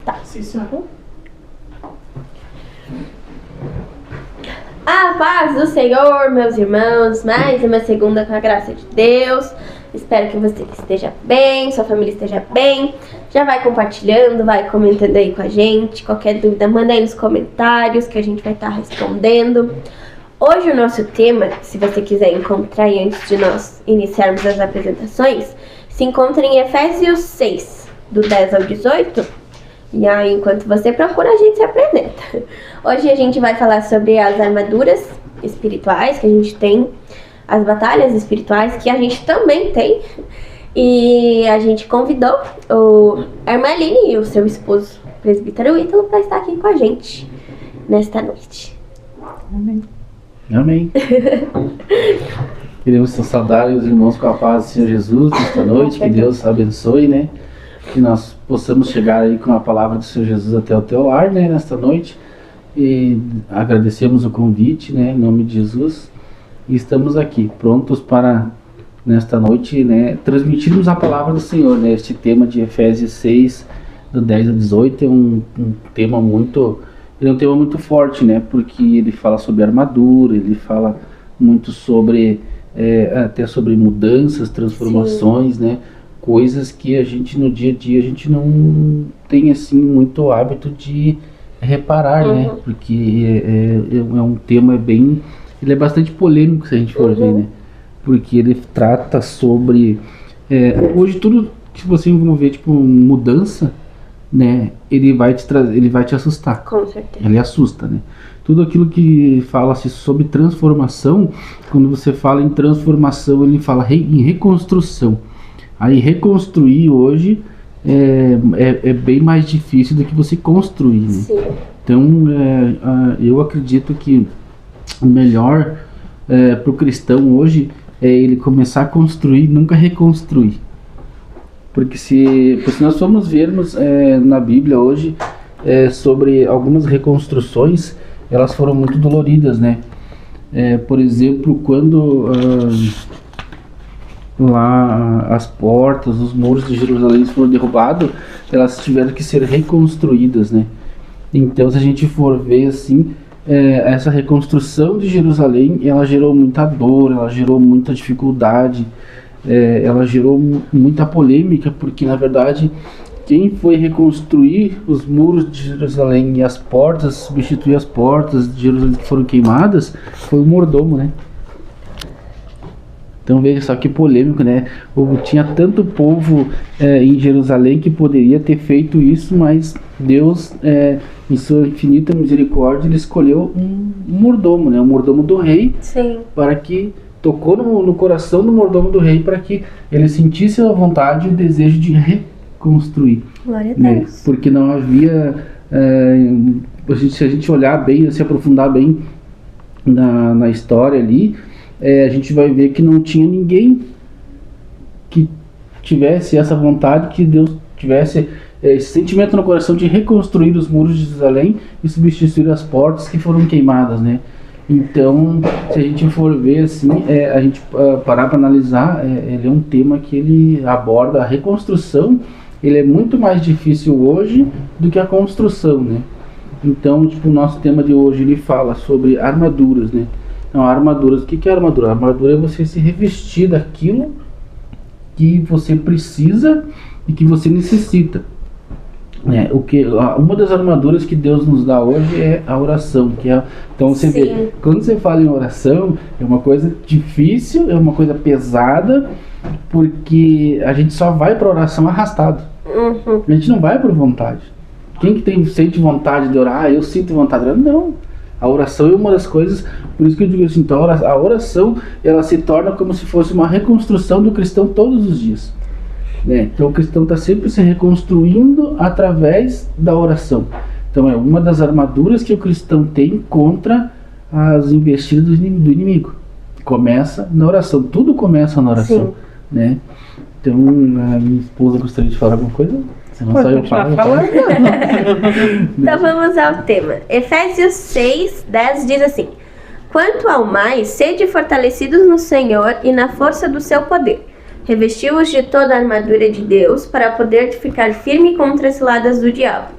Tá. A paz do Senhor, meus irmãos, mais uma segunda com a graça de Deus. Espero que você esteja bem, sua família esteja bem. Já vai compartilhando, vai comentando aí com a gente. Qualquer dúvida, manda aí nos comentários que a gente vai estar respondendo. Hoje o nosso tema, se você quiser encontrar aí antes de nós iniciarmos as apresentações, se encontra em Efésios 6, do 10 ao 18. E aí, enquanto você procura, a gente se apresenta. Hoje a gente vai falar sobre as armaduras espirituais que a gente tem, as batalhas espirituais que a gente também tem. E a gente convidou a Armeline e o seu esposo, o presbítero Ítalo, para estar aqui com a gente nesta noite. Amém. Amém. Queremos saudar os irmãos com a paz do Senhor Jesus nesta noite. Que Deus abençoe, né? Que nós possamos chegar aí com a palavra do Senhor Jesus até o teu lar, né? Nesta noite. E agradecemos o convite, né? Em nome de Jesus. E estamos aqui, prontos para, nesta noite, né? Transmitirmos a palavra do Senhor, né? Este tema de Efésios 6, do 10 ao 18, é um tema muito... Ele é um tema muito forte, né? Porque ele fala sobre armadura, ele fala muito sobre, até sobre mudanças, transformações, sim, né? Coisas que a gente no dia a dia, a gente não tem assim muito hábito de reparar, né? Porque é um tema bem... Ele é bastante polêmico se a gente for ver, né? Porque ele trata sobre... hoje tudo que você ver, tipo, mudança, né, ele vai te assustar. Com certeza. Ele assusta, né? Tudo aquilo que fala-se sobre transformação, quando você fala em transformação, ele fala em reconstrução. Aí reconstruir hoje é bem mais difícil do que você construir, né? Sim. Então eu acredito que o melhor para o cristão hoje é ele começar a construir, nunca reconstruir. Porque se nós formos vermos na Bíblia hoje sobre algumas reconstruções, elas foram muito doloridas, né? Por exemplo, quando lá as portas, os muros de Jerusalém foram derrubados, elas tiveram que ser reconstruídas, né? Então, se a gente for ver assim, essa reconstrução de Jerusalém, ela gerou muita dor, ela gerou muita dificuldade, ela gerou muita polêmica, porque na verdade quem foi reconstruir os muros de Jerusalém e as portas, substituir as portas de Jerusalém que foram queimadas, foi o mordomo, né? Então veja só que polêmico, né? Tinha tanto povo em Jerusalém que poderia ter feito isso, mas Deus, em sua infinita misericórdia, ele escolheu um mordomo, né? O mordomo do rei. Sim. Para que tocou no coração do mordomo do rei, para que ele sentisse a vontade e o desejo de reconstruir. Glória a Deus. Né? Porque não havia, se a gente olhar bem, se aprofundar bem na história ali, a gente vai ver que não tinha ninguém que tivesse essa vontade, que Deus tivesse esse sentimento no coração de reconstruir os muros de Jerusalém e substituir as portas que foram queimadas, né? Então, se a gente for ver assim, a gente parar para analisar, ele é um tema que ele aborda a reconstrução. Ele é muito mais difícil hoje do que a construção, né? Então, tipo, o nosso tema de hoje, ele fala sobre armaduras, né? Então, armaduras, o que é armadura? A armadura é você se revestir daquilo que você precisa e que você necessita. Uma das armaduras que Deus nos dá hoje é a oração, então você vê, quando você fala em oração, é uma coisa difícil, é uma coisa pesada, porque a gente só vai para oração arrastado. A gente não vai por vontade. Quem que sente vontade de orar? Eu sinto vontade de orar. Não. A oração é uma das coisas, por isso que eu digo assim, então a oração, ela se torna como se fosse uma reconstrução do cristão todos os dias. Então o cristão está sempre se reconstruindo através da oração. Então é uma das armaduras que o cristão tem contra as investidas do inimigo. Começa na oração, tudo começa na oração, né? Então a minha esposa gostaria de falar alguma coisa? Não só eu falo. Então vamos ao tema. Efésios 6, 10 diz assim: quanto ao mais, sede fortalecidos no Senhor e na força do seu poder. Revesti-vos de toda a armadura de Deus para poder ficar firme contra as ciladas do diabo.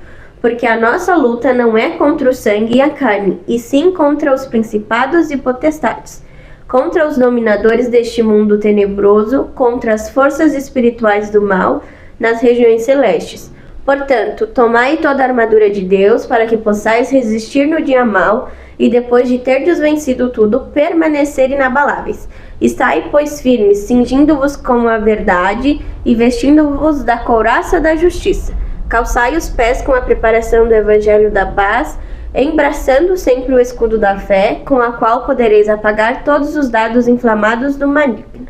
Porque a nossa luta não é contra o sangue e a carne, e sim contra os principados e potestades, contra os dominadores deste mundo tenebroso, contra as forças espirituais do mal nas regiões celestes. Portanto, tomai toda a armadura de Deus para que possais resistir no dia mau e depois de terdes vencido tudo, permanecer inabaláveis. Estai, pois, firmes, cingindo-vos com a verdade e vestindo-vos da couraça da justiça. Calçai os pés com a preparação do evangelho da paz, embraçando sempre o escudo da fé, com a qual podereis apagar todos os dardos inflamados do maligno.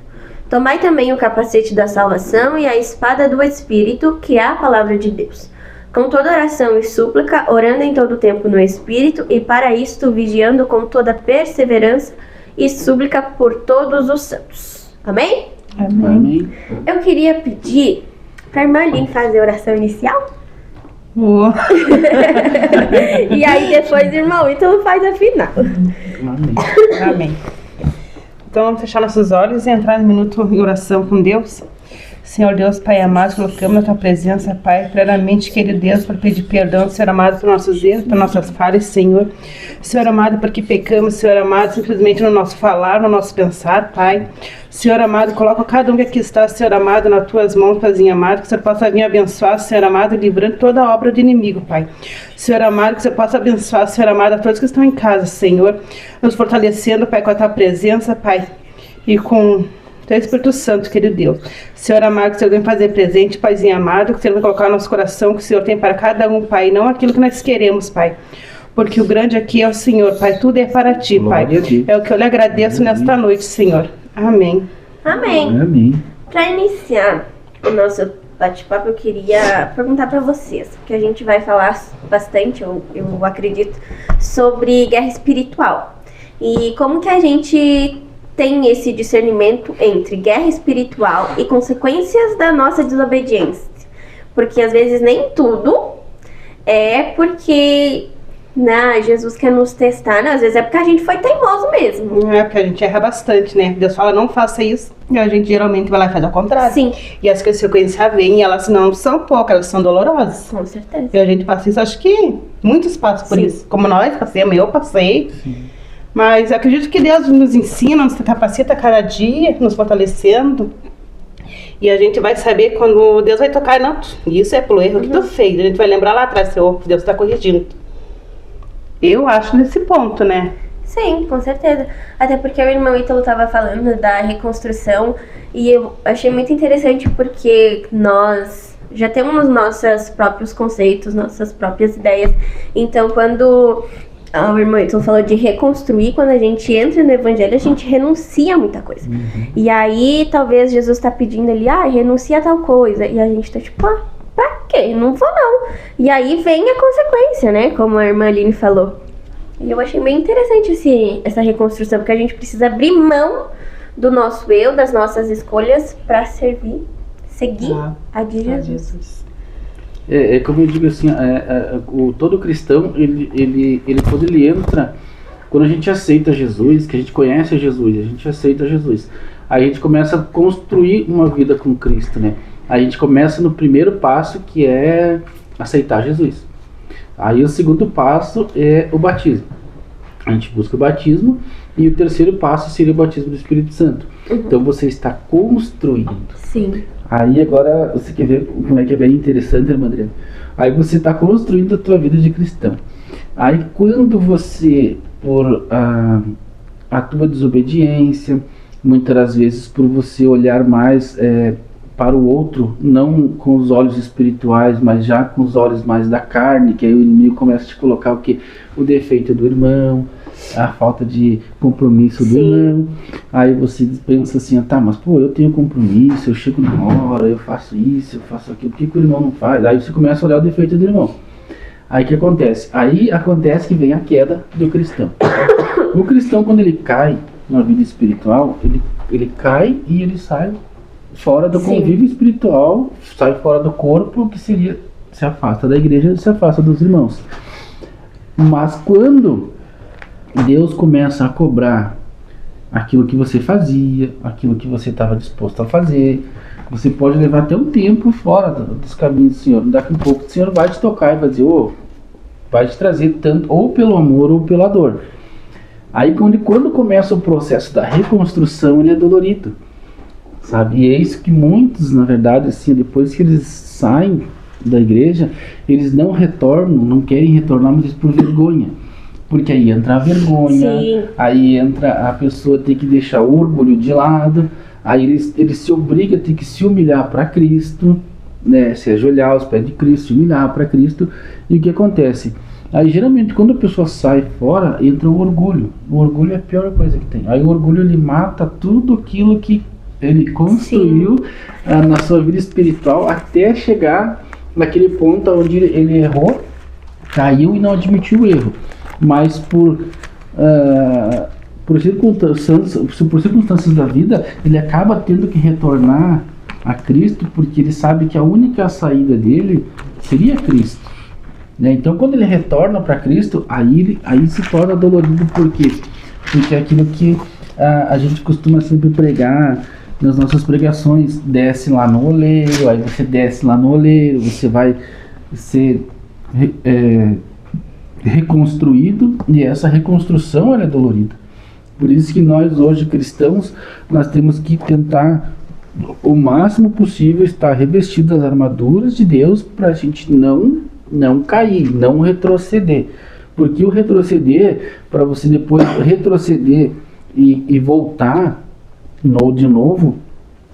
Tomai também o capacete da salvação e a espada do Espírito, que é a palavra de Deus. Com toda oração e súplica, orando em todo tempo no Espírito, e para isto vigiando com toda perseverança e súplica por todos os santos. Amém? Amém. Eu queria pedir para a irmã Aline fazer a oração inicial. E aí depois o irmão Ítalo faz a final. Amém. Amém. Então vamos fechar nossos olhos e entrar no minuto em oração com Deus. Senhor Deus, Pai amado, colocamos na Tua presença, Pai, plenamente, querido Deus, para pedir perdão, Senhor amado, por nossos erros, por nossas falhas, Senhor. Senhor amado, porque pecamos, Senhor amado, simplesmente no nosso falar, no nosso pensar, Pai. Senhor amado, coloca cada um que aqui está, Senhor amado, nas Tuas mãos, Paizinho amado, que o Senhor possa vir abençoar, Senhor amado, livrando toda a obra do inimigo, Pai. Senhor amado, que o Senhor possa abençoar, Senhor amado, a todos que estão em casa, Senhor, nos fortalecendo, Pai, com a Tua presença, Pai, e com Teu Espírito Santo, querido Deus. Senhor amado, que o Senhor vem fazer presente, Paizinho amado, que o Senhor vai colocar no nosso coração, que o Senhor tem para cada um, Pai, não aquilo que nós queremos, Pai. Porque o grande aqui é o Senhor, Pai, tudo é para Ti, Pai. É o que eu lhe agradeço nesta noite, Senhor. Amém. Amém. Amém. Para iniciar o nosso bate-papo, eu queria perguntar para vocês, que a gente vai falar bastante, eu acredito, sobre guerra espiritual. E como que a gente tem esse discernimento entre guerra espiritual e consequências da nossa desobediência. Porque às vezes nem tudo é porque Jesus quer nos testar, né? Às vezes é porque a gente foi teimoso mesmo. É porque a gente erra bastante, né? Deus fala, não faça isso, e a gente geralmente vai lá e faz ao contrário. Sim. E as consequências vêm e elas não são poucas, elas são dolorosas. Com certeza. E a gente passa isso, acho que muitos passam por Sim. isso. Como nós passamos, eu passei. Sim. Mas eu acredito que Deus nos ensina, nos capacita cada dia, nos fortalecendo. E a gente vai saber quando Deus vai tocar, não, isso é pelo erro que tu fez. A gente vai lembrar lá atrás, Senhor, Deus está corrigindo. Eu acho nesse ponto, né? Sim, com certeza. Até porque o irmão Ítalo estava falando da reconstrução e eu achei muito interessante porque nós já temos nossos próprios conceitos, nossas próprias ideias. Então, quando o irmão Ítalo falou de reconstruir, quando a gente entra no evangelho, a gente renuncia a muita coisa. E aí, talvez Jesus está pedindo ali, renuncia a tal coisa. E a gente tá tipo, pra quê? Não vou não. E aí vem a consequência, né? Como a irmã Aline falou. E eu achei bem interessante essa reconstrução, porque a gente precisa abrir mão do nosso eu, das nossas escolhas, para seguir a de Jesus. É como eu digo assim, todo cristão, quando ele entra, quando a gente aceita Jesus, que a gente conhece Jesus, a gente aceita Jesus, aí a gente começa a construir uma vida com Cristo, né? A gente começa no primeiro passo, que é aceitar Jesus. Aí o segundo passo é o batismo. A gente busca o batismo e o terceiro passo seria o batismo do Espírito Santo. Então você está construindo. Sim. Aí agora você quer ver como é que é bem interessante, irmã Adriana? Aí você está construindo a tua vida de cristão. Aí quando você, por a tua desobediência, muitas das vezes por você olhar mais para o outro, não com os olhos espirituais, mas já com os olhos mais da carne, que aí o inimigo começa a te colocar o que? O defeito do irmão, a falta de compromisso do irmão. Aí você pensa assim, mas eu tenho compromisso, eu chego na hora, eu faço isso, eu faço aquilo, por que o irmão não faz? Aí você começa a olhar o defeito do irmão. Aí o que acontece? Aí acontece que vem a queda do cristão. O cristão, quando ele cai na vida espiritual, ele cai e ele sai fora do convívio espiritual, sai fora do corpo, que seria, se afasta da igreja, se afasta dos irmãos. Mas quando Deus começa a cobrar aquilo que você fazia, aquilo que você estava disposto a fazer. Você pode levar até um tempo fora dos caminhos do Senhor. Daqui a pouco o Senhor vai te tocar e vai dizer, vai te trazer tanto ou pelo amor ou pela dor. Aí quando começa o processo da reconstrução, ele é dolorido, sabe? E é isso que muitos, na verdade, assim, depois que eles saem da igreja, eles não retornam, não querem retornar, mas por vergonha. Porque aí entra a vergonha, Sim. aí entra a pessoa ter que deixar o orgulho de lado, aí ele se obriga a ter que se humilhar para Cristo, né? Se ajoelhar aos pés de Cristo, se humilhar para Cristo. E o que acontece? Aí geralmente quando a pessoa sai fora, entra o orgulho. O orgulho é a pior coisa que tem. Aí o orgulho, ele mata tudo aquilo que ele construiu na sua vida espiritual, até chegar naquele ponto onde ele errou, caiu e não admitiu o erro. Mas por circunstâncias da vida, ele acaba tendo que retornar a Cristo, porque ele sabe que a única saída dele seria Cristo, né? Então quando ele retorna para Cristo, aí se torna dolorido. Por quê? Porque é aquilo que a gente costuma sempre pregar nas nossas pregações: desce lá no oleiro, aí você desce lá no oleiro, você vai ser reconstruído, e essa reconstrução, ela é dolorida. Por isso que nós hoje cristãos, nós temos que tentar o máximo possível estar revestidos das armaduras de Deus, para a gente não cair, não retroceder. Porque o retroceder, para você depois retroceder e voltar de novo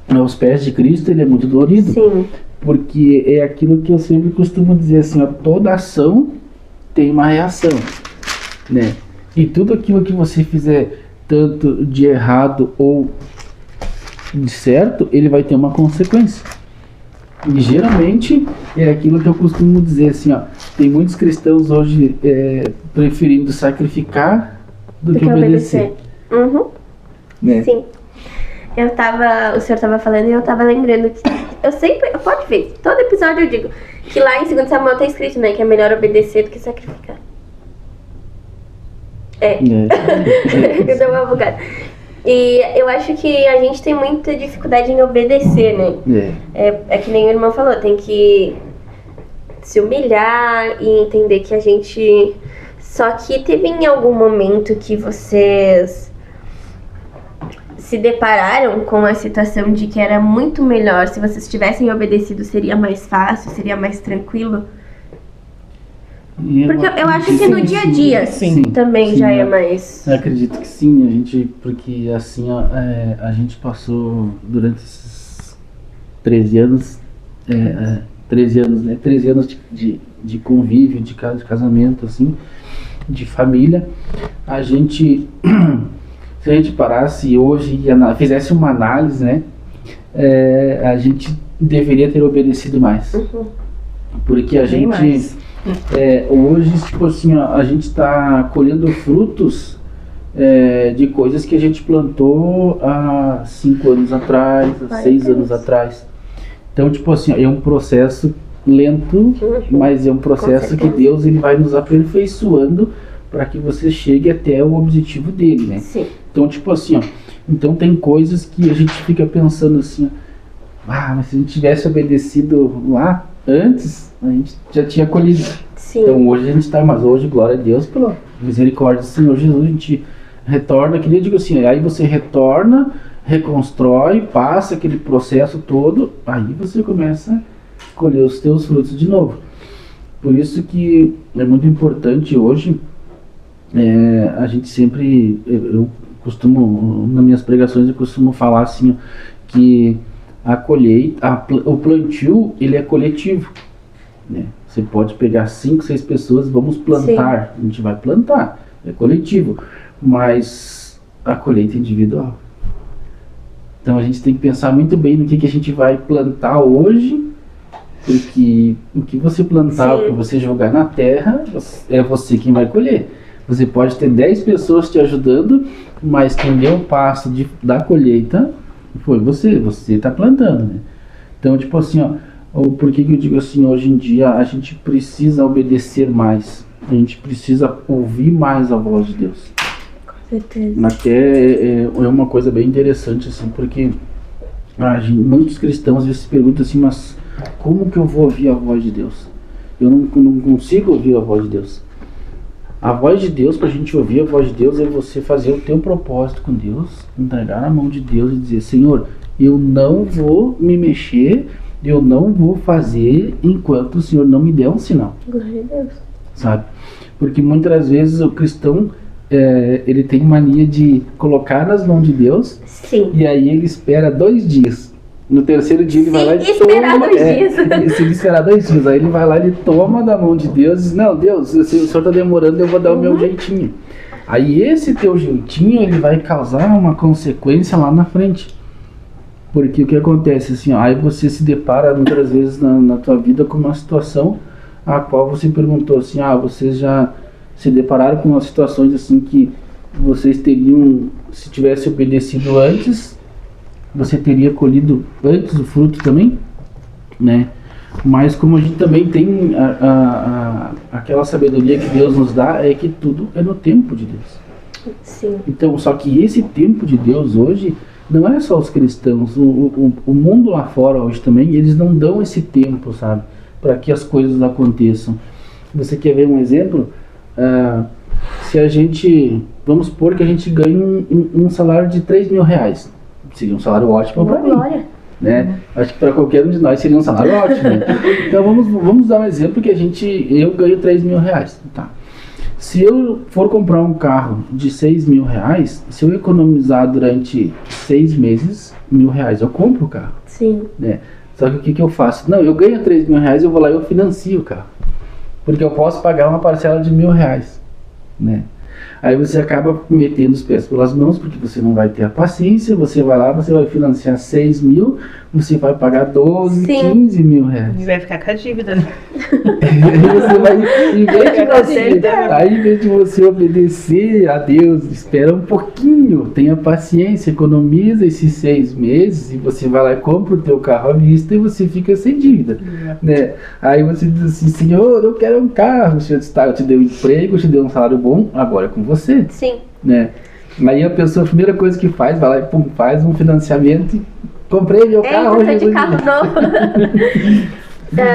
aos pés de Cristo, ele é muito dolorido. Sim. Porque é aquilo que eu sempre costumo dizer assim, toda ação tem uma reação, né? E tudo aquilo que você fizer, tanto de errado ou de certo, ele vai ter uma consequência. E geralmente é aquilo que eu costumo dizer assim, tem muitos cristãos hoje preferindo sacrificar do que obedecer. Uhum. Né? Sim. O senhor tava falando e eu tava lembrando que pode ver, todo episódio eu digo que lá em 2 Samuel tá escrito, né, que é melhor obedecer do que sacrificar. Eu dei uma bugada. E eu acho que a gente tem muita dificuldade em obedecer, né? É que nem o irmão falou, tem que se humilhar e entender que a gente... Só que teve em algum momento que vocês se depararam com a situação de que era muito melhor, se vocês tivessem obedecido, seria mais fácil, seria mais tranquilo? Porque eu acho que no dia a dia também já é mais... Eu acredito que sim, porque assim, a gente passou durante esses 13 anos, 13 anos de convívio, de casamento, assim, de família. A gente, se a gente parasse hoje e fizesse uma análise, né, a gente deveria ter obedecido mais. Uhum. Porque a gente... hoje, tipo assim, a gente está colhendo frutos de coisas que a gente plantou há 5 anos atrás, há 6 anos atrás. Então, tipo assim, é um processo lento, mas é um processo que Deus, ele vai nos aperfeiçoando para que você chegue até o objetivo dele, né? Sim. Então, tipo assim, então tem coisas que a gente fica pensando assim, mas se a gente tivesse obedecido lá antes, a gente já tinha colhido. Sim. Então hoje a gente está, mas hoje, glória a Deus, pela misericórdia do Senhor Jesus, a gente retorna, que eu digo assim, aí você retorna, reconstrói, passa aquele processo todo, aí você começa a colher os teus frutos de novo. Por isso que é muito importante hoje, a gente sempre, eu costumo, nas minhas pregações eu costumo falar assim, que a colheita, o plantio, ele é coletivo, né? Você pode pegar 5, 6 pessoas, vamos plantar. Sim. A gente vai plantar, é coletivo, mas a colheita é individual. Então a gente tem que pensar muito bem no que a gente vai plantar hoje, porque o que você plantar, o que você jogar na terra, é você quem vai colher. Você pode ter 10 pessoas te ajudando, mas quem deu o passo da colheita foi você está plantando, né? Então, tipo assim, por que eu digo assim, hoje em dia a gente precisa obedecer mais, a gente precisa ouvir mais a voz de Deus. certeza. Até é uma coisa bem interessante, assim, porque muitos cristãos às vezes se perguntam assim, mas como que eu vou ouvir a voz de Deus? Eu não consigo ouvir a voz de Deus. A voz de Deus, pra gente ouvir a voz de Deus, é você fazer o teu propósito com Deus, entregar na mão de Deus e dizer, Senhor, eu não vou me mexer, eu não vou fazer enquanto o Senhor não me der um sinal. Glória a Deus. Sabe? Porque muitas vezes o cristão, ele tem mania de colocar nas mãos de Deus. Sim. E aí ele espera 2 dias. No terceiro dia ele vai lá e esperar toma. 2 dias. Se ele esperar 2 dias, aí ele vai lá e toma da mão de Deus e diz, não, Deus, se o Senhor está demorando, eu vou dar o meu jeitinho. Aí esse teu jeitinho, ele vai causar uma consequência lá na frente. Porque o que acontece, assim, aí você se depara muitas vezes na tua vida com uma situação a qual você perguntou assim, vocês já se depararam com umas situações assim que vocês teriam, se tivesse obedecido antes, você teria colhido antes o fruto também, né? Mas como a gente também tem aquela sabedoria que Deus nos dá, é que tudo é no tempo de Deus. Sim. Então, só que esse tempo de Deus hoje não é só os cristãos, o mundo lá fora hoje também, eles não dão esse tempo, sabe? Para que as coisas aconteçam. Você quer ver um exemplo? Se a gente, vamos supor que a gente ganha um salário de 3 mil reais. Seria um salário ótimo para mim. Glória. Né? Acho que para qualquer um de nós seria um salário ótimo. Então vamos dar um exemplo que eu ganho 3 mil reais. Tá. Se eu for comprar um carro de 6 mil reais, se eu economizar durante 6 meses, R$1.000, eu compro o carro. Sim. Né? Só que o que eu faço? Não, eu ganho 3 mil reais, eu vou lá e eu financio o carro. Porque eu posso pagar uma parcela de R$1.000, né? Aí você acaba metendo os pés pelas mãos, porque você não vai ter a paciência, você vai lá, você vai financiar 6 mil, você vai pagar 12, Sim. 15 mil reais. E vai ficar com a dívida, né? Aí você vai, em vez de você obedecer a Deus, espera um pouquinho, tenha paciência, economiza esses 6 meses e você vai lá e compra o teu carro à vista e você fica sem dívida, né? Aí você diz assim, Senhor, eu quero um carro, o Senhor diz, tá, eu te dei um emprego, eu te dei um salário bom, agora é com você, Sim. né? Aí a pessoa, a primeira coisa que faz, vai lá e faz um financiamento e comprei meu carro. Eita, tô de carro novo.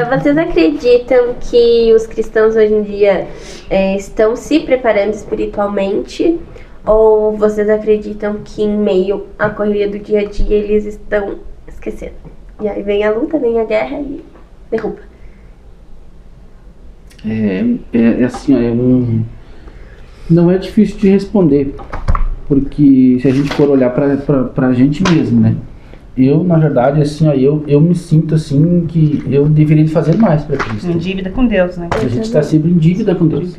Vocês acreditam que os cristãos hoje em dia estão se preparando espiritualmente? Ou vocês acreditam que em meio à correria do dia a dia eles estão esquecendo? E aí vem a luta, vem a guerra e derruba. Não é difícil de responder, porque se a gente for olhar pra gente mesmo, né? Eu, na verdade, assim, eu me sinto assim que eu deveria fazer mais para Cristo. Em dívida com Deus, né? A gente está sempre em dívida com Deus.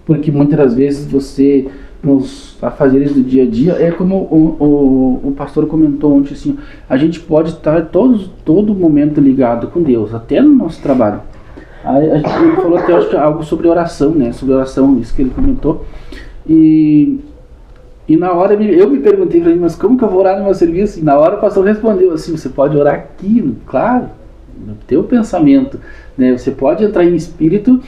Porque muitas das vezes você, nos afazeres do dia a dia, é como o pastor comentou ontem, assim, a gente pode estar todo momento ligado com Deus, até no nosso trabalho. Ele falou até, acho que algo sobre oração, né? Sobre oração, isso que ele comentou. E na hora eu me perguntei pra ele, mas como que eu vou orar no meu serviço? E na hora o pastor respondeu assim, você pode orar aqui, claro, no teu pensamento, né? Você pode entrar em espírito,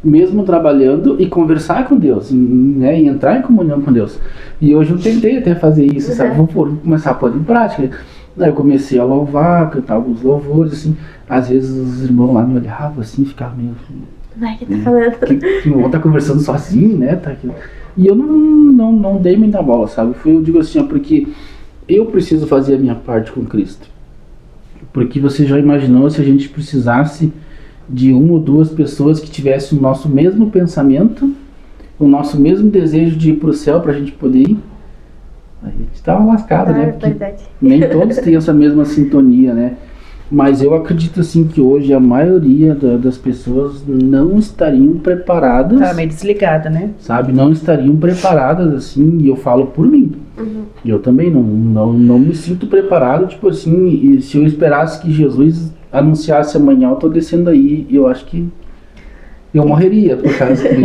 mesmo trabalhando, e conversar com Deus, né? E entrar em comunhão com Deus. E hoje eu tentei até fazer isso, sabe? Vou começar a pôr em prática. Daí eu comecei a louvar, cantar alguns louvores, assim. Às vezes os irmãos lá me olhavam assim, ficavam meio... Vai que tá falando. Que o irmão tá conversando sozinho, né? Tá aqui. E eu não dei muita bola, sabe? Eu digo assim, porque eu preciso fazer a minha parte com Cristo. Porque você já imaginou se a gente precisasse de 1 ou 2 pessoas que tivessem o nosso mesmo pensamento, o nosso mesmo desejo de ir pro céu pra gente poder ir? A gente tava lascado, né? Porque verdade. nem todos têm essa mesma sintonia, né? Mas eu acredito assim que hoje a maioria das pessoas não estariam preparadas. Tá meio desligada, né? Sabe, não estariam preparadas assim, e eu falo por mim. Uhum. Eu também não me sinto preparado, tipo assim, e se eu esperasse que Jesus anunciasse amanhã, eu tô descendo aí, eu acho que eu morreria, por causa que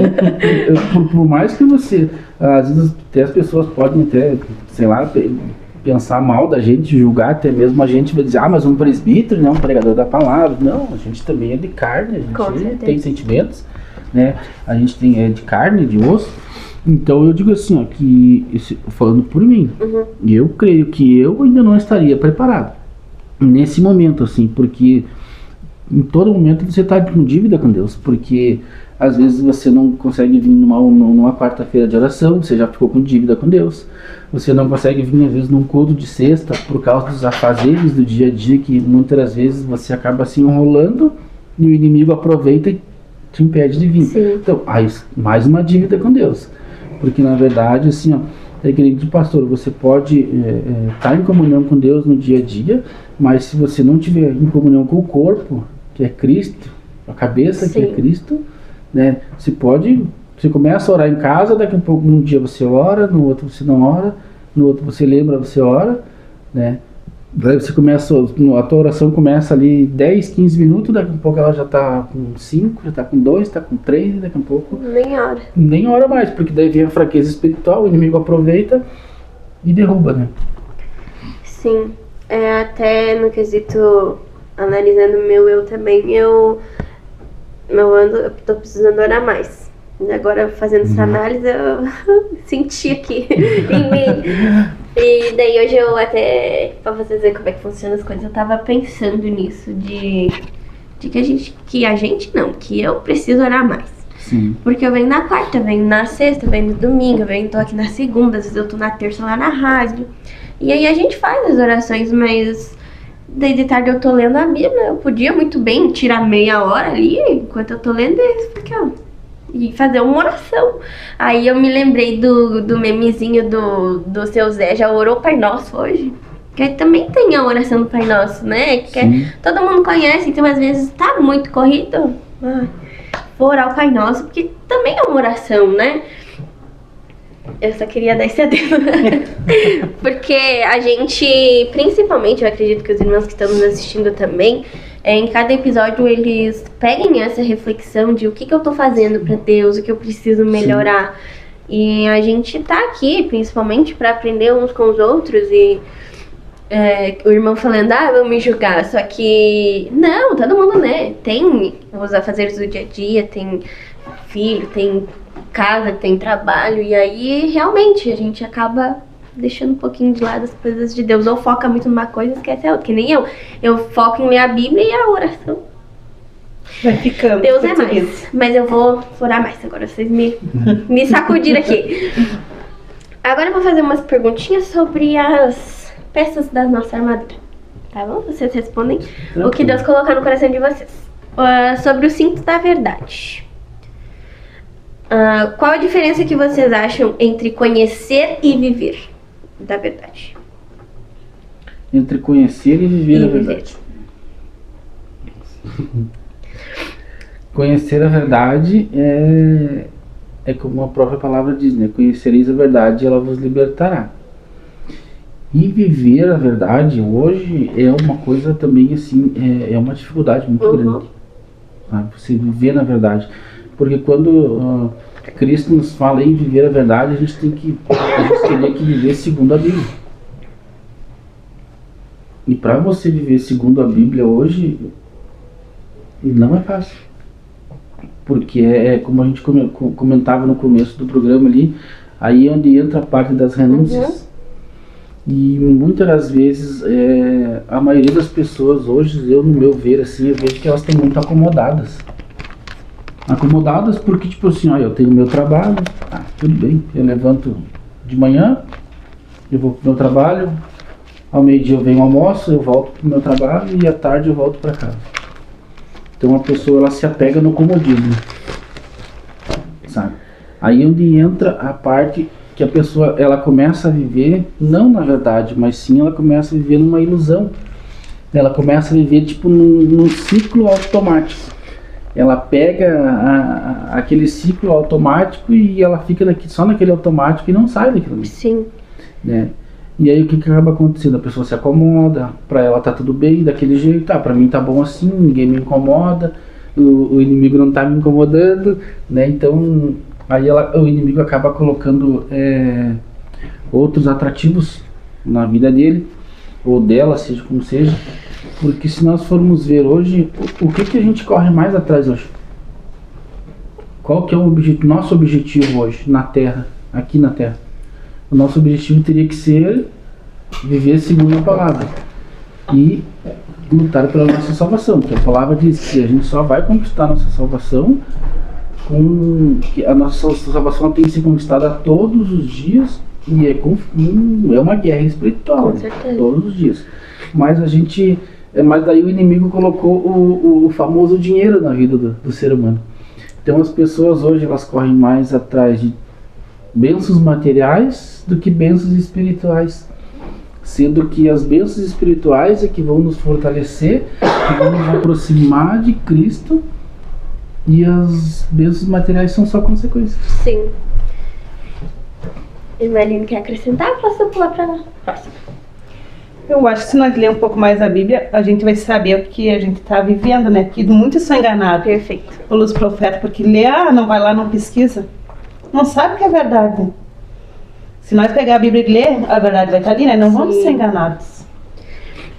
por mais que você, às vezes até as pessoas podem até, sei lá, pensar mal da gente, julgar, até mesmo a gente vai dizer, mas um presbítero, né, um pregador da palavra. Não, a gente também é de carne, a gente tem sentimentos, né? A gente é de carne, de osso, Então eu digo assim, ó, que falando por mim, eu creio que eu ainda não estaria preparado nesse momento, assim, porque em todo momento você está com dívida com Deus, porque às vezes você não consegue vir numa quarta-feira de oração, você já ficou com dívida com Deus. Você não consegue vir às vezes num culto de sexta por causa dos afazeres do dia a dia, que muitas das vezes você acaba se enrolando e o inimigo aproveita e te impede de vir. Sim. Então, aí mais uma dívida com Deus. Porque na verdade, assim, ó, é que de pastor, você pode estar em comunhão com Deus no dia a dia, mas se você não estiver em comunhão com o corpo, que é Cristo, a cabeça, que é Cristo, né? Você começa a orar em casa, daqui a pouco um dia você ora, no outro você não ora, no outro você lembra, você ora, né? Daí você começa, a tua oração começa ali 10, 15 minutos, daqui a pouco ela já está com 5, já está com 2, está com 3, e daqui a pouco nem ora mais, porque daí vem a fraqueza espiritual, o inimigo aproveita e derruba, né? Sim, até no quesito, analisando o meu eu também, eu tô precisando orar mais. Agora, fazendo essa análise, eu senti aqui em mim. E daí hoje eu até, pra vocês verem como é que funcionam as coisas, eu tava pensando nisso, que eu preciso orar mais. Sim. Porque eu venho na quarta, venho na sexta, venho no domingo, tô aqui na segunda, às vezes eu tô na terça lá na rádio. E aí a gente faz as orações, mas daí de tarde eu tô lendo a Bíblia, eu podia muito bem tirar meia hora ali, enquanto eu tô lendo e fazer uma oração. Aí eu me lembrei do memezinho do seu Zé, já orou Pai Nosso hoje? Que também tem a oração do Pai Nosso, né? Que todo mundo conhece, então às vezes tá muito corrido. Vou orar o Pai Nosso, porque também é uma oração, né? Eu só queria dar esse adendo. Porque a gente, principalmente, eu acredito que os irmãos que estão nos assistindo também, em cada episódio eles peguem essa reflexão de o que eu tô fazendo pra Deus, o que eu preciso melhorar. Sim. E a gente tá aqui, principalmente, pra aprender uns com os outros e o irmão falando, vão me julgar, só que não, todo mundo, né, tem os afazeres do dia a dia, tem filho, tem casa, tem trabalho, e aí realmente a gente acaba deixando um pouquinho de lado as coisas de Deus, ou foca muito numa coisa e esquece a outra, que nem eu foco em ler a Bíblia e a oração vai ficando. Deus é mais, mas eu vou orar mais agora, vocês me sacudiram aqui. Agora eu vou fazer umas perguntinhas sobre as peças da nossa armadura, tá bom? Vocês respondem o que Deus colocar no coração de vocês. Sobre o cinto da verdade. Qual a diferença que vocês acham entre conhecer e viver da verdade? Entre conhecer e viver a verdade. Conhecer a verdade é como a própria palavra diz, né? Conhecereis a verdade e ela vos libertará. E viver a verdade hoje é uma coisa também assim, é uma dificuldade muito grande. Tá? Você viver na verdade. Porque quando Cristo nos fala em viver a verdade, a gente teria que viver segundo a Bíblia. E para você viver segundo a Bíblia hoje, não é fácil. Porque é como a gente comentava no começo do programa ali, aí é onde entra a parte das renúncias. E muitas das vezes, a maioria das pessoas hoje, no meu ver, assim, eu vejo que elas estão muito acomodadas. Acomodadas porque, tipo assim, eu tenho meu trabalho, tudo bem, eu levanto de manhã, eu vou pro meu trabalho, ao meio-dia eu venho almoço, eu volto pro meu trabalho e à tarde eu volto para casa. Então a pessoa, ela se apega no comodismo, sabe? Aí é onde entra a parte que a pessoa, ela começa a viver, não na verdade, mas sim ela começa a viver numa ilusão. Ela começa a viver tipo num ciclo automático. Ela pega aquele ciclo automático e ela fica só naquele automático e não sai daquilo. Sim. Né? E aí o que acaba acontecendo? A pessoa se acomoda, pra ela tá tudo bem daquele jeito, pra mim tá bom assim, ninguém me incomoda, o inimigo não tá me incomodando, né? Então aí o inimigo acaba colocando outros atrativos na vida dele, ou dela, seja como seja. Porque se nós formos ver hoje, o que a gente corre mais atrás hoje? Qual que é o nosso objetivo hoje na Terra? aqui na Terra. O nosso objetivo teria que ser viver segundo a palavra e lutar pela nossa salvação, porque a palavra diz que a gente só vai conquistar a nossa salvação que a nossa salvação tem que ser conquistada todos os dias e é uma guerra espiritual, Com certeza. todos os dias. Mas mas daí o inimigo colocou o famoso dinheiro na vida do ser humano. Então as pessoas hoje elas correm mais atrás de bênçãos materiais do que bênçãos espirituais, sendo que as bênçãos espirituais é que vão nos fortalecer, que vão nos aproximar de Cristo, e as bênçãos materiais são só consequências. Sim. Emeline quer acrescentar? Posso pular para a próxima? Eu acho que se nós ler um pouco mais a Bíblia, a gente vai saber o que a gente está vivendo, né? Que muitos são enganados Perfeito. pelos profetas, porque lê, não vai lá, não pesquisa, não sabe o que é verdade, né? Se nós pegar a Bíblia e ler, a verdade vai estar ali, né? Não vamos Sim. ser enganados.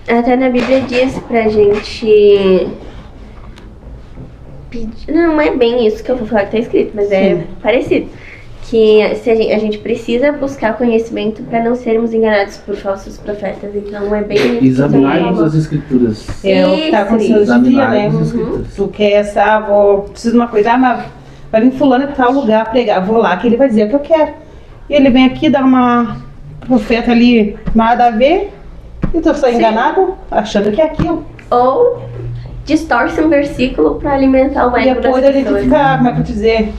Até na Bíblia diz pra gente pedir. Não é bem isso que eu vou falar que tá escrito, mas é Sim. parecido. Que se a gente precisa buscar conhecimento para não sermos enganados por falsos profetas. Então é bem isso. Examinai-vos as escrituras. É o que está acontecendo hoje em dia, né? Examinai-vos as escrituras. Tu quer preciso de uma coisa, mas vai vir fulano de tal lugar pregar, vou lá que ele vai dizer o que eu quero. E ele vem aqui dar uma profeta ali, nada a ver, e tu só enganado, achando que é aquilo. Ou distorce um versículo para alimentar o E ego das depois a gente pessoas. fica, como é que eu te dizer?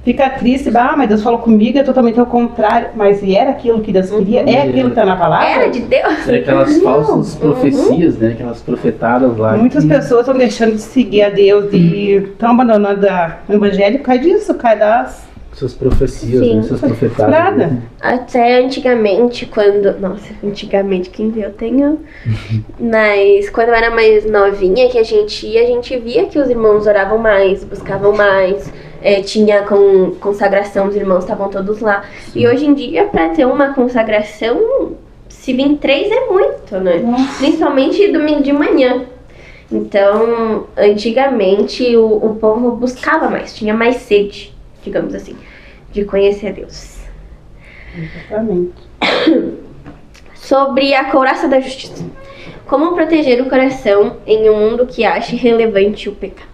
Fica triste, mas Deus falou comigo, é totalmente ao contrário. Mas e era aquilo que Deus queria? É aquilo que está na palavra? Era de Deus? É aquelas falsas profecias, né? Aquelas profetadas lá. Muitas que- pessoas estão deixando de seguir a Deus e estão abandonando o evangelho por causa disso, por causa das... Suas profecias, Sim. né? Suas profetadas. Nada. né? Até antigamente, quando... Nossa, antigamente, quem vê eu tenho... Mas quando eu era mais novinha, que a gente via que os irmãos oravam mais, buscavam mais. Tinha consagração, os irmãos estavam todos lá. E hoje em dia, pra ter uma consagração, se vir 3 é muito, né? Nossa. Principalmente domingo de manhã. Então, antigamente, o povo buscava mais, tinha mais sede, digamos assim, de conhecer a Deus. Exatamente. Sobre a couraça da justiça. Como proteger o coração em um mundo que acha irrelevante o pecado?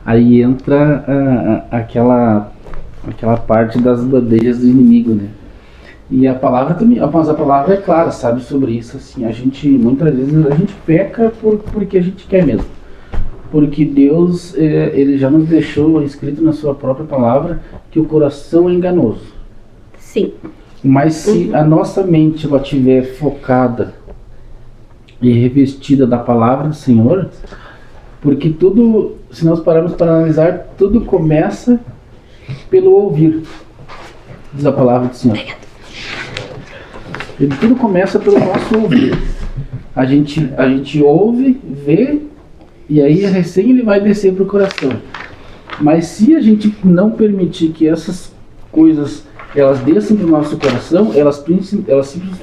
Aí entra aquela parte das bandejas do inimigo, né? E a palavra também, mas a palavra é clara, sabe, sobre isso, assim, muitas vezes a gente peca porque a gente quer mesmo. Porque Deus, ele já nos deixou escrito na sua própria palavra que o coração é enganoso. Sim. Mas se a nossa mente ela estiver focada e revestida da palavra do Senhor, porque tudo, se nós pararmos para analisar, tudo começa pelo ouvir, diz a palavra do Senhor. Tudo começa pelo nosso ouvir. A gente ouve, vê, e aí recém ele vai descer para o coração. Mas se a gente não permitir que essas coisas elas desçam para o nosso coração, elas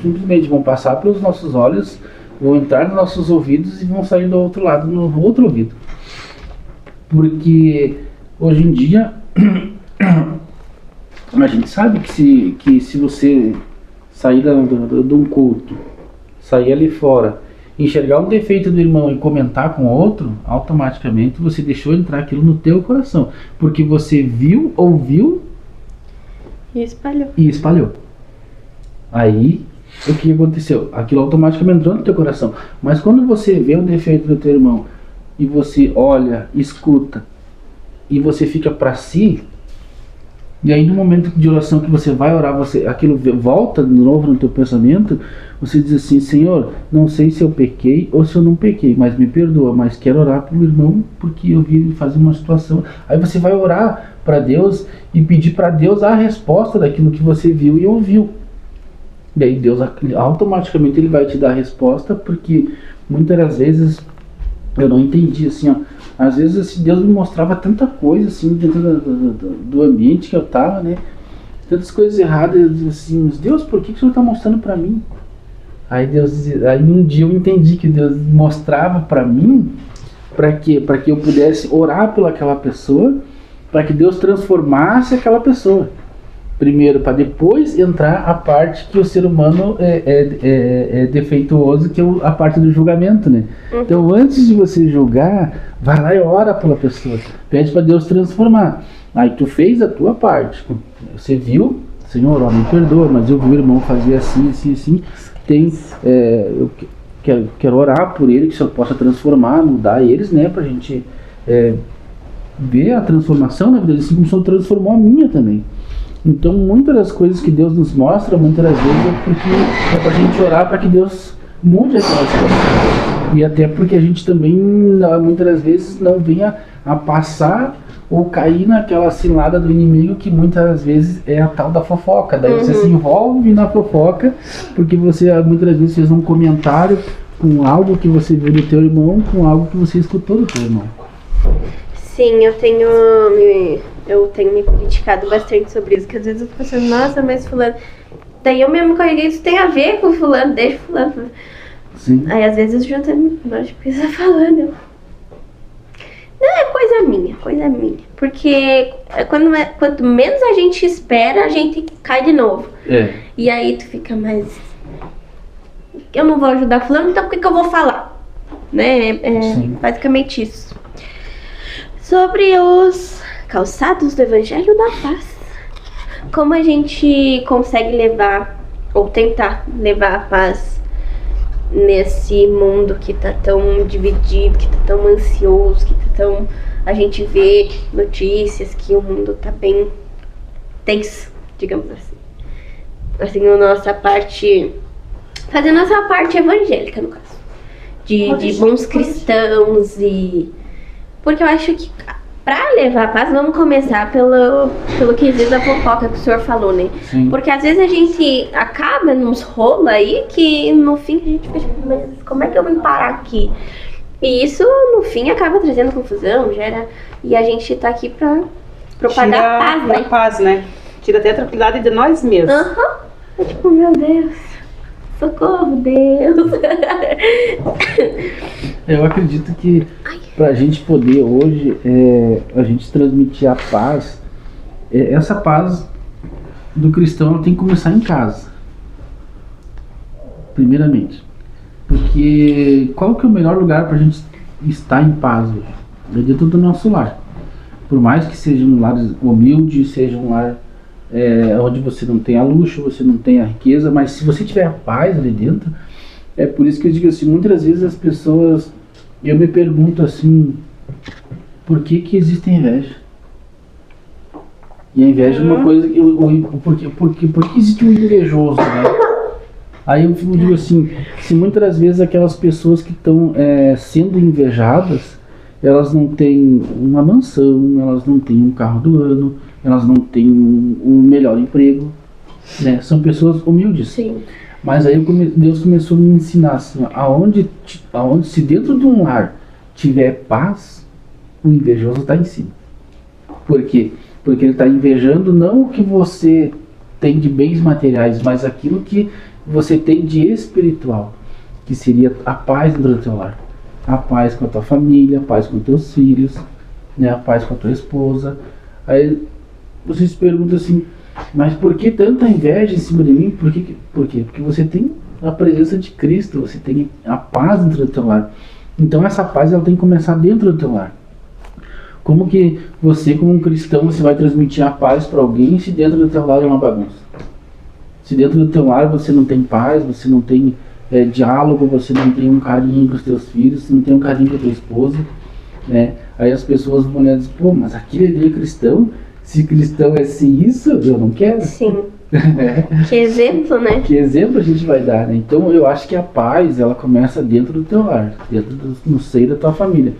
simplesmente vão passar pelos nossos olhos, vão entrar nos nossos ouvidos e vão sair do outro lado, no outro ouvido. Porque hoje em dia a gente sabe que se você sair de um culto, sair ali fora, enxergar um defeito do irmão e comentar com o outro, automaticamente você deixou entrar aquilo no teu coração. Porque você viu, ouviu E espalhou. e espalhou. Aí, o que aconteceu? Aquilo automaticamente entrou no teu coração. Mas quando você vê um defeito do teu irmão e você olha, escuta e você fica para si, e aí no momento de oração que você vai orar, aquilo volta de novo no teu pensamento, você diz assim: Senhor, não sei se eu pequei ou se eu não pequei, mas me perdoa, mas quero orar pelo irmão porque eu vi ele fazer uma situação. Aí você vai orar para Deus e pedir para Deus a resposta daquilo que você viu e ouviu. E aí Deus automaticamente ele vai te dar a resposta, porque muitas das vezes eu não entendi, assim, ó. Às vezes assim, Deus me mostrava tanta coisa assim dentro do ambiente que eu tava, né? Tantas coisas erradas, eu dizia assim: mas Deus, por que o Senhor está mostrando para mim? Aí um dia eu entendi que Deus mostrava para mim para que eu pudesse orar pelaquela pessoa para que Deus transformasse aquela pessoa. Primeiro, para depois entrar a parte que o ser humano é defeituoso, que é a parte do julgamento, né? Então, antes de você julgar, vai lá e ora pela pessoa. Pede para Deus transformar. Aí tu fez a tua parte. Você viu, Senhor, ó, me perdoa, mas eu vi o irmão fazer assim, assim, assim. Eu quero orar por ele, que o Senhor possa transformar, mudar eles, né? Pra gente ver a transformação na vida deles, assim como o Senhor transformou a minha também. Então, muitas das coisas que Deus nos mostra, muitas das vezes é pra gente orar para que Deus mude aquela situação. E até porque a gente também, muitas das vezes, não venha a passar ou cair naquela cilada do inimigo, que muitas vezes é a tal da fofoca. Daí você se envolve na fofoca, porque você muitas vezes fez um comentário com algo que você viu do teu irmão, com algo que você escutou do teu irmão. Sim, eu tenho me criticado bastante sobre isso, que às vezes eu fico pensando, nossa, mas fulano... Daí eu mesmo carreguei, isso tem a ver com fulano, deixa fulano. Sim. Aí às vezes eu já tô embaixo porque você tá falando. Não, é coisa minha. Porque quanto menos a gente espera, a gente cai de novo. E aí tu fica mais... Eu não vou ajudar fulano, então por que eu vou falar? Né? Basicamente isso. Sobre os calçados do Evangelho da Paz. Como a gente consegue levar, ou tentar levar a paz nesse mundo que tá tão dividido, que tá tão ansioso, que tá tão... A gente vê notícias que o mundo tá bem tenso, digamos assim. Assim, a nossa parte... Fazer a nossa parte evangélica, no caso. De bons cristãos e... Porque eu acho que pra levar a paz, vamos começar pelo quesito da fofoca que o senhor falou, né? Sim. Porque às vezes a gente acaba nos rolos aí que no fim a gente fica, mas como é que eu vou parar aqui? E isso no fim acaba trazendo confusão, gera... E a gente tá aqui pra propagar a paz, né? A paz, né? Tira até a tranquilidade de nós mesmos. É tipo, meu Deus, socorro, Deus. Eu acredito que pra gente poder hoje, a gente transmitir a paz, essa paz do cristão ela tem que começar em casa, primeiramente. Porque qual que é o melhor lugar pra gente estar em paz hoje? É dentro do nosso lar. Por mais que seja um lar humilde, seja um lar onde você não tenha luxo, você não tenha riqueza, mas se você tiver paz ali dentro, é por isso que eu digo assim, muitas vezes as pessoas, eu me pergunto assim, por que existe inveja? E a inveja é uma coisa que, por que existe um invejoso, né? Aí eu digo assim, se muitas das vezes aquelas pessoas que estão sendo invejadas, elas não têm uma mansão, elas não têm um carro do ano, elas não têm um melhor emprego, né? São pessoas humildes. Sim. Mas aí Deus começou a me ensinar assim, aonde se dentro de um lar tiver paz, o invejoso está em cima. Por quê? Porque ele está invejando não o que você tem de bens materiais, mas aquilo que você tem de espiritual, que seria a paz dentro do teu lar. A paz com a tua família, a paz com teus filhos, né? A paz com a tua esposa. Aí você se pergunta assim, mas por que tanta inveja em cima de mim? Por quê? Porque você tem a presença de Cristo, você tem a paz dentro do teu lar. Então essa paz ela tem que começar dentro do teu lar. Como que você, como um cristão, você vai transmitir a paz para alguém se dentro do teu lar é uma bagunça? Se dentro do teu lar você não tem paz, você não tem diálogo, você não tem um carinho com os teus filhos, você não tem um carinho com a tua esposa, né? Aí as pessoas vão olhar e dizem, pô, mas aquele ali é cristão? Se cristão é assim isso, eu não quero. Sim. Que exemplo, né? Que exemplo a gente vai dar, né? Então eu acho que a paz, ela começa dentro do teu lar, no seio da tua família.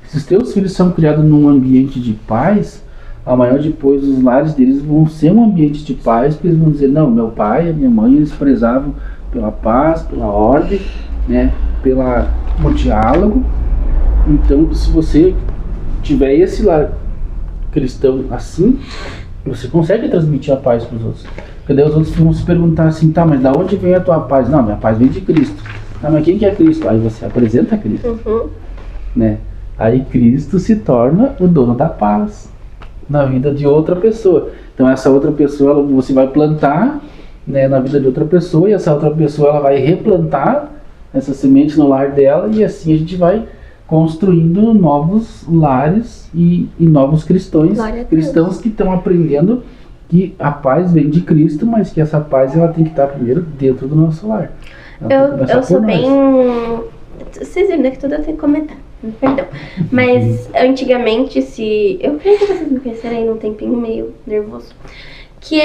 Se os teus filhos são criados num ambiente de paz, amanhã depois os lares deles vão ser um ambiente de paz, porque eles vão dizer, não, meu pai e minha mãe, eles prezavam pela paz, pela ordem, né? Pelo diálogo. Então, se você tiver esse lar cristão assim, você consegue transmitir a paz para os outros. Porque daí os outros vão se perguntar assim, tá, mas da onde vem a tua paz? Não, minha paz vem de Cristo. Ah, mas quem que é Cristo? Aí você apresenta Cristo, né? Aí Cristo se torna o dono da paz. na vida de outra pessoa. Então essa outra pessoa você vai plantar, né, na vida de outra pessoa, e essa outra pessoa ela vai replantar essa semente no lar dela, e assim a gente vai construindo novos lares e novos cristãos que estão aprendendo que a paz vem de Cristo, mas que essa paz ela tem que estar primeiro dentro do nosso lar. Eu sou bem... Vocês viram, né, que tudo eu tenho que comentar. Perdão. Mas antigamente, eu creio que vocês me conheceram aí num tempinho meio nervoso. Que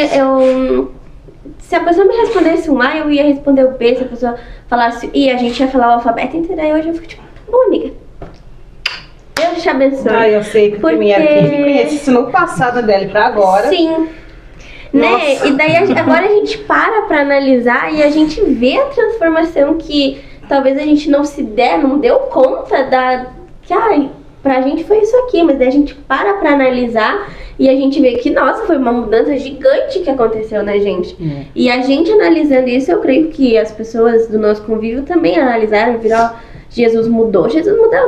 se a pessoa me respondesse um A, eu ia responder o B. Se a pessoa falasse I, a gente ia falar o alfabeto inteiro. Aí hoje eu fico tipo, bom, amiga, Deus te abençoe. Eu sei, porque minha filha me conhece no passado dela pra agora. Sim. Né? E daí agora a gente pra analisar e a gente vê a transformação que talvez a gente não deu conta que pra gente foi isso aqui, mas daí a gente pra analisar e a gente vê que, nossa, foi uma mudança gigante que aconteceu na gente. E a gente analisando isso, eu creio que as pessoas do nosso convívio também analisaram e viram, Jesus mudou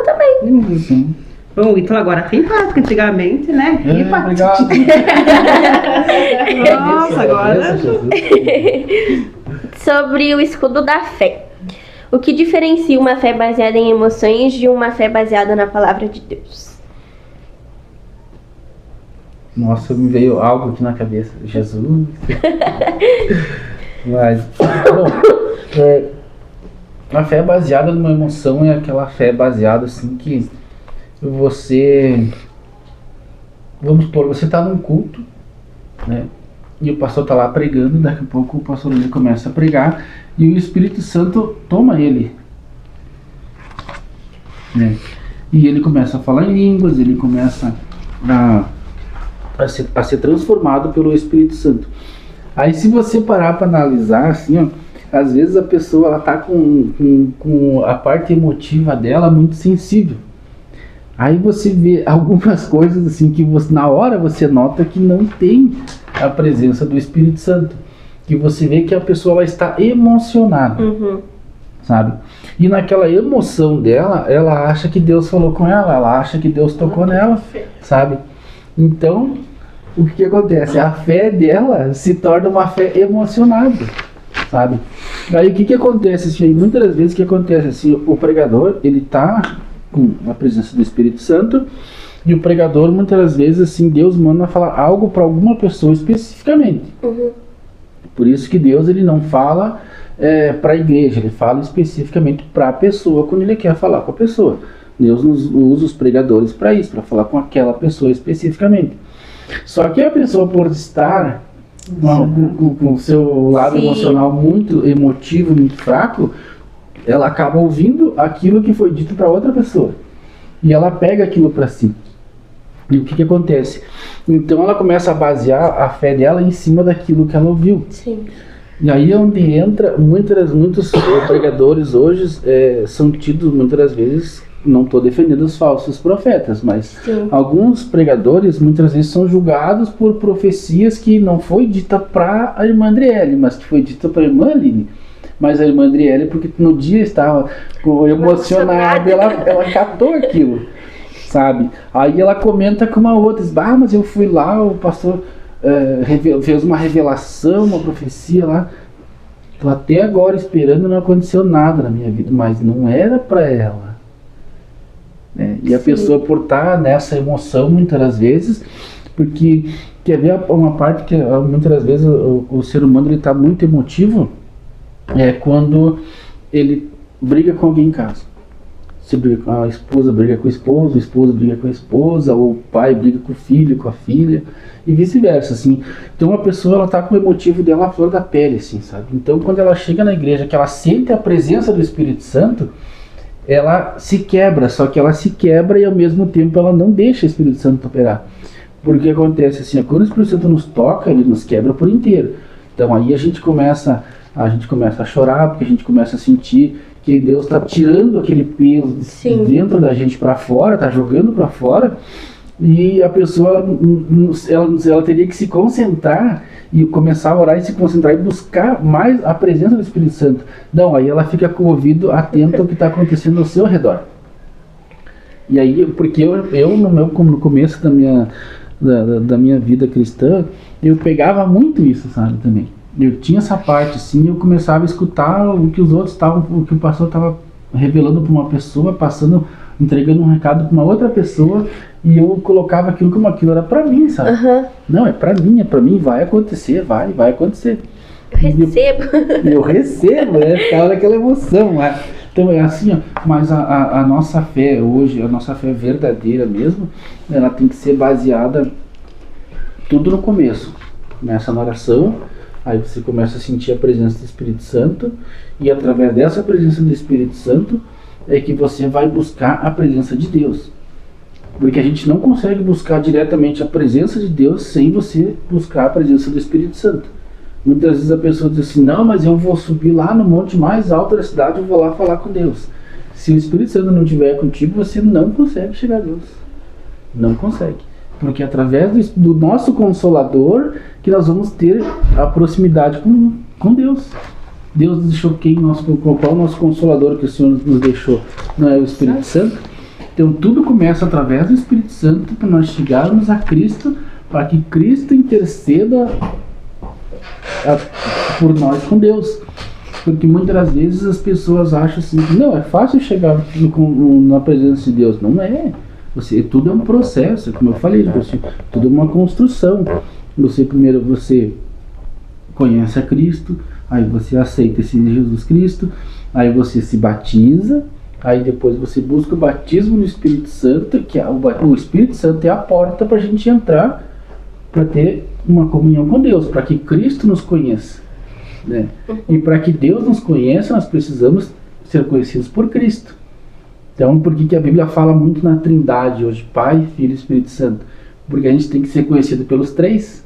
também. Sim. Bom, o Ítalo agora tem prática, antigamente, né? Obrigado. Nossa, agora... Sobre o escudo da fé. O que diferencia uma fé baseada em emoções de uma fé baseada na palavra de Deus? Nossa, me veio algo aqui na cabeça. Jesus. Mas, bom, a fé baseada numa emoção é aquela fé baseada assim que você... Vamos supor, você está num culto, né? E o pastor está lá pregando, daqui a pouco o pastor ele começa a pregar e o Espírito Santo toma ele, né? E ele começa a falar em línguas, ele começa a ser transformado pelo Espírito Santo. Aí se você parar para analisar assim, ó, às vezes a pessoa ela tá com a parte emotiva dela muito sensível. Aí você vê algumas coisas assim que na hora você nota que não tem a presença do Espírito Santo, que você vê que a pessoa ela está emocionada, sabe? E naquela emoção dela, ela acha que Deus falou com ela acha que Deus tocou nela, sabe? Então, o que acontece? A fé dela se torna uma fé emocionada, sabe? Aí o que acontece? Assim, muitas vezes o que acontece? Assim, o pregador, ele tá com a presença do Espírito Santo, e o pregador muitas vezes assim Deus manda falar algo para alguma pessoa especificamente. Por isso que Deus ele não fala para a igreja, ele fala especificamente para a pessoa quando ele quer falar com a pessoa. Deus nos usa os pregadores para isso, para falar com aquela pessoa especificamente. Só que a pessoa, por estar com o seu lado emocional muito emotivo, muito fraco, ela acaba ouvindo aquilo que foi dito para outra pessoa. E ela pega aquilo para si. E o que acontece? Então ela começa a basear a fé dela em cima daquilo que ela ouviu. Sim. E aí é onde entra, muitos pregadores hoje são tidos muitas vezes, não estou defendendo os falsos profetas, mas alguns pregadores muitas vezes são julgados por profecias que não foi dita para a irmã Adriele, mas que foi dita para a irmã Aline. Mas a irmã Adriele, porque no dia estava emocionada, ela captou aquilo, sabe? Aí ela comenta com uma outra, diz, mas eu fui lá, o pastor fez uma revelação, uma profecia lá, tô até agora esperando, não aconteceu nada na minha vida, mas não era para ela, né? E a pessoa por estar nessa emoção muitas das vezes, porque quer ver uma parte que muitas das vezes o ser humano ele está muito emotivo, quando ele briga com alguém em casa. Se briga com a esposa, briga com o esposo briga com a esposa, ou o pai briga com o filho, com a filha, e vice-versa, assim. Então a pessoa, ela tá com o emotivo dela à flor da pele, assim, sabe? Então quando ela chega na igreja, que ela sente a presença do Espírito Santo, ela se quebra, só que ela se quebra e ao mesmo tempo ela não deixa o Espírito Santo operar. Porque acontece assim, quando o Espírito Santo nos toca, ele nos quebra por inteiro. Então aí a gente começa a chorar, porque a gente começa a sentir que Deus está tirando aquele peso de dentro da gente para fora, está jogando para fora, e a pessoa ela teria que se concentrar e começar a orar e se concentrar e buscar mais a presença do Espírito Santo. Não, aí ela fica com o ouvido atento ao que está acontecendo ao seu redor. E aí, porque eu no começo da minha vida cristã, eu pegava muito isso, sabe, também. Eu tinha essa parte, assim, eu começava a escutar o que os outros estavam, o que o pastor estava revelando para uma pessoa, entregando um recado para uma outra pessoa, e eu colocava aquilo como aquilo era para mim, sabe? Não, é para mim, vai acontecer, vai acontecer. Eu recebo, né? Ficava naquela emoção, né? Então é assim, ó, mas a nossa fé hoje, a nossa fé verdadeira mesmo, ela tem que ser baseada tudo no começo. Começa na oração, aí você começa a sentir a presença do Espírito Santo, e através dessa presença do Espírito Santo é que você vai buscar a presença de Deus. Porque a gente não consegue buscar diretamente a presença de Deus sem você buscar a presença do Espírito Santo. Muitas vezes a pessoa diz assim, não, mas eu vou subir lá no monte mais alto da cidade, eu vou lá falar com Deus. Se o Espírito Santo não estiver contigo, você não consegue chegar a Deus. Não consegue. Porque é através do nosso Consolador que nós vamos ter a proximidade com Deus. Deus nos deixou qual é o nosso Consolador que o Senhor nos deixou? Não é o Espírito Santo? Então tudo começa através do Espírito Santo para nós chegarmos a Cristo, para que Cristo interceda por nós com Deus. Porque muitas das vezes as pessoas acham assim, não, é fácil chegar na presença de Deus. Não é. Tudo é um processo, como eu falei, tudo é uma construção. Primeiro você conhece a Cristo, aí você aceita esse Jesus Cristo, aí você se batiza, aí depois você busca o batismo no Espírito Santo, que o Espírito Santo é a porta para a gente entrar, para ter uma comunhão com Deus, para que Cristo nos conheça, né? E para que Deus nos conheça, nós precisamos ser conhecidos por Cristo. Então, por que a Bíblia fala muito na Trindade hoje, Pai, Filho e Espírito Santo? Porque a gente tem que ser conhecido pelos três,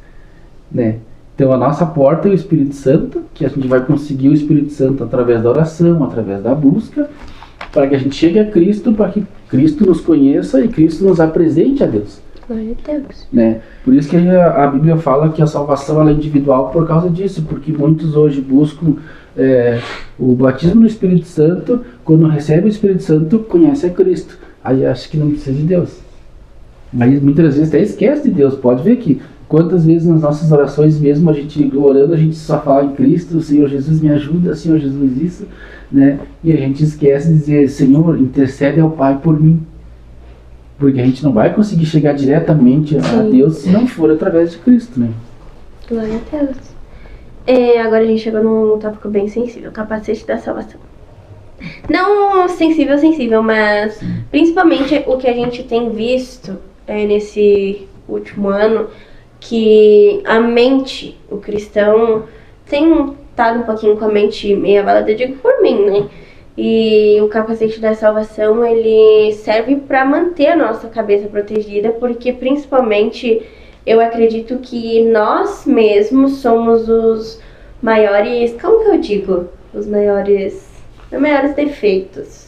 né? Então a nossa porta é o Espírito Santo, que a gente vai conseguir o Espírito Santo através da oração, através da busca, para que a gente chegue a Cristo, para que Cristo nos conheça e Cristo nos apresente a Deus. Glória a Deus. Né? Por isso que a Bíblia fala que a salvação ela é individual por causa disso, porque muitos hoje buscam o batismo no Espírito Santo, quando recebe o Espírito Santo, conhece a Cristo. Aí acha que não precisa de Deus. Aí muitas vezes até esquece de Deus. Pode ver que quantas vezes nas nossas orações mesmo, a gente orando, a gente só fala em Cristo, Senhor Jesus me ajuda, Senhor Jesus isso, né? E a gente esquece de dizer, Senhor, intercede ao Pai por mim. Porque a gente não vai conseguir chegar diretamente a Deus se não for através de Cristo, né? Glória a Deus. Agora a gente chegou num tópico bem sensível, capacete da salvação. Não sensível, mas principalmente o que a gente tem visto nesse último ano, que a mente, o cristão, tem estado um pouquinho com a mente meio abalada, eu digo por mim, né? E o capacete da salvação, ele serve para manter a nossa cabeça protegida, porque principalmente eu acredito que nós mesmos somos os maiores, como que eu digo? Os maiores defeitos.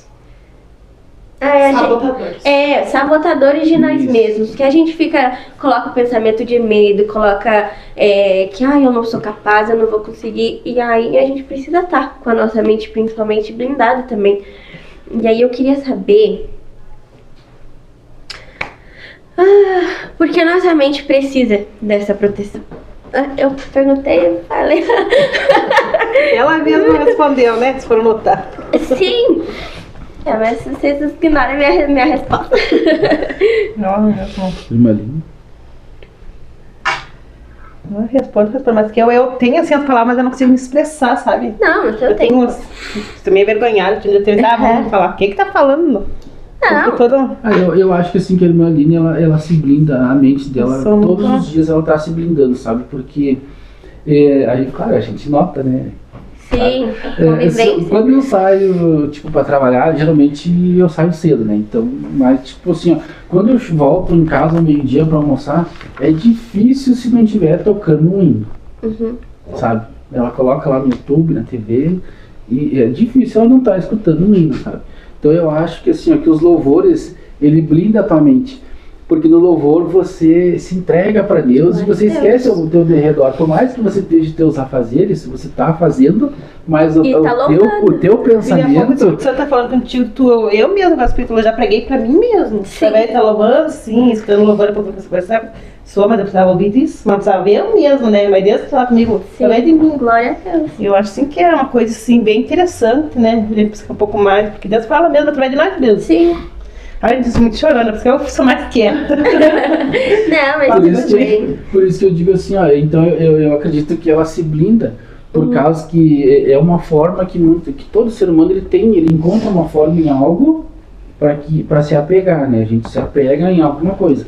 Sabotadores. Sabotadores de nós Isso. mesmos. Que a gente coloca o pensamento de medo, coloca que eu não sou capaz, eu não vou conseguir. E aí a gente precisa estar com a nossa mente principalmente blindada também. E aí eu queria saber porque a nossa mente precisa dessa proteção. Eu perguntei, eu falei. Ela mesma respondeu, né? Se for notar. Sim. Mas vocês ignoram a minha resposta. Não. Irmãlinho. Não respondo, mas que eu tenho assim as palavras, mas eu não consigo me expressar, sabe? Não, mas eu tenho tenho. Estou meio vergonhada, vamos falar. O que tá falando? Não. Eu acho que assim, que a irmã Aline, ela se blinda, a mente dela, todos os dias ela tá se blindando, sabe? Porque, aí, claro, a gente nota, né? Sim, convivência. Quando eu saio, tipo, pra trabalhar, geralmente eu saio cedo, né? Então, mas, tipo assim, ó, quando eu volto em casa ao meio-dia pra almoçar, é difícil se não estiver tocando um hino, sabe? Ela coloca lá no YouTube, na TV, e é difícil ela não estar escutando um hino, sabe? Então eu acho que assim, ó, que os louvores, ele blinda a tua mente. Porque no louvor você se entrega para Deus e você esquece o teu derredor. Por mais que você esteja teus afazeres, você está fazendo, Mas E tá louvando. o teu Filha, como pensamento... você tá falando contigo, eu mesmo, com as eu já preguei pra mim mesmo. Sim. Também tá louvando, sim, escutando louvando pra você conversar. Sou, mas eu precisava ouvir isso, mas precisava ver eu mesmo, né? Mas Deus falar comigo, também de mim. Glória a Deus. Eu acho sim que é uma coisa assim, bem interessante, né? A gente precisa um pouco mais, porque Deus fala mesmo através de nós mesmos. Sim. Ai, eu disse muito chorando, porque eu sou mais quieta. Não, mas Por tudo isso, bem. por isso que eu digo assim, ó, então eu acredito que ela se blinda por causa que é uma forma que todo ser humano ele encontra uma forma em algo para se apegar, né? A gente se apega em alguma coisa.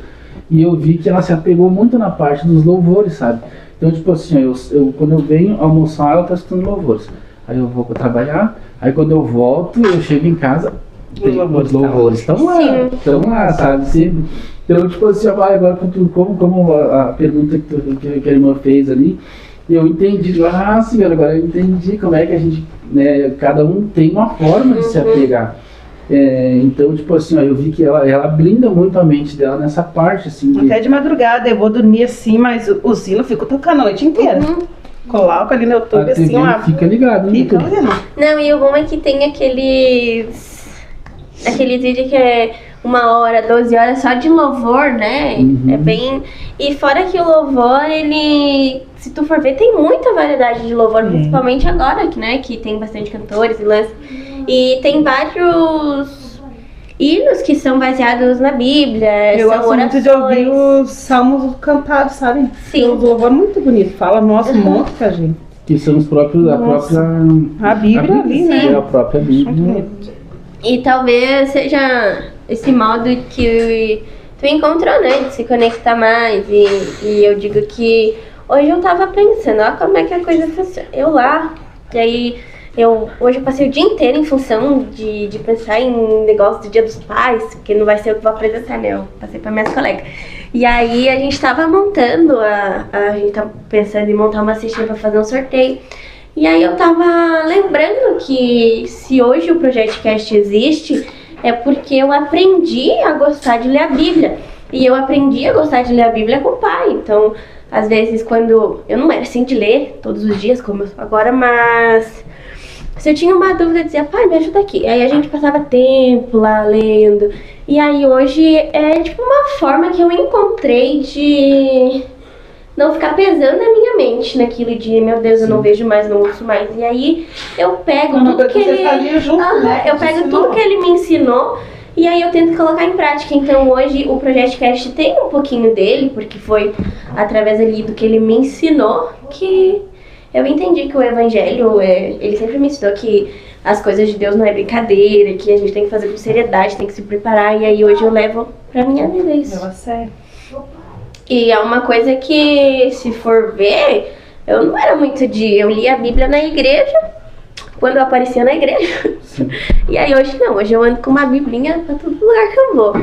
E eu vi que ela se apegou muito na parte dos louvores, sabe? Então, tipo assim, quando eu venho almoçar, ela tá escutando louvores. Aí eu vou trabalhar, aí quando eu volto, eu chego em casa, os louvores estão lá, sabe? Sempre. Então, tipo assim, agora como a pergunta que a irmã fez ali, eu entendi, senhora, agora eu entendi como é que a gente, né, cada um tem uma forma de se apegar. Então, tipo assim, ó, eu vi que ela blinda muito a mente dela nessa parte, assim. Até de madrugada eu vou dormir assim, mas o sino eu fico tocando a noite inteira. Coloco ali no YouTube A assim, TV ó. fica ligado, né? Fica ouvindo. Não, e o bom é que tem aqueles vídeos que é 1 hora, 12 horas só de louvor, né? É bem... E fora que o louvor, ele... Se tu for ver, tem muita variedade de louvor, principalmente agora, né? Que tem bastante cantores e lances. E tem vários hinos que são baseados na Bíblia, Eu são gosto muito de ouvir os salmos cantados, sabe? Sim. O louvor é muito bonito. Fala, nossa, um monte pra gente. Que são os próprios, a Bíblia ali, né? É a própria Muito Bíblia. bonito. E talvez seja esse modo que tu encontrou, né? De se conectar mais. E eu digo que hoje eu tava pensando, ó, como é que a coisa funciona. Eu lá, e aí hoje eu passei o dia inteiro em função de pensar em negócio do Dia dos Pais, porque não vai ser eu que vou apresentar, né? Eu passei para minhas colegas. E aí a gente tava montando, a gente tava pensando em montar uma cestinha para fazer um sorteio. E aí eu tava lembrando que se hoje o Projeto Cast existe, é porque eu aprendi a gostar de ler a Bíblia. E eu aprendi a gostar de ler a Bíblia com o pai. Então, às vezes, quando... Eu não era assim de ler todos os dias, como eu sou agora, mas... Se eu tinha uma dúvida, eu dizia, pai, me ajuda aqui. Aí a gente passava tempo lá lendo. E aí hoje é tipo uma forma que eu encontrei de não ficar pesando na minha mente naquilo de, meu Deus, eu não vejo mais, não ouço mais. E aí eu pego tudo que ele... eu pego tudo que ele me ensinou e aí eu tento colocar em prática. Então hoje o Projeto Cast tem um pouquinho dele, porque foi através ali do que ele me ensinou que eu entendi que o Evangelho, ele sempre me ensinou que as coisas de Deus não é brincadeira, que a gente tem que fazer com seriedade, tem que se preparar. E aí hoje eu levo pra minha vida isso. Leva a sério. E é uma coisa que, se for ver, eu não era muito de... Eu lia a Bíblia na igreja, quando eu aparecia na igreja. Sim. E aí hoje não, hoje eu ando com uma biblinha pra todo lugar que eu vou.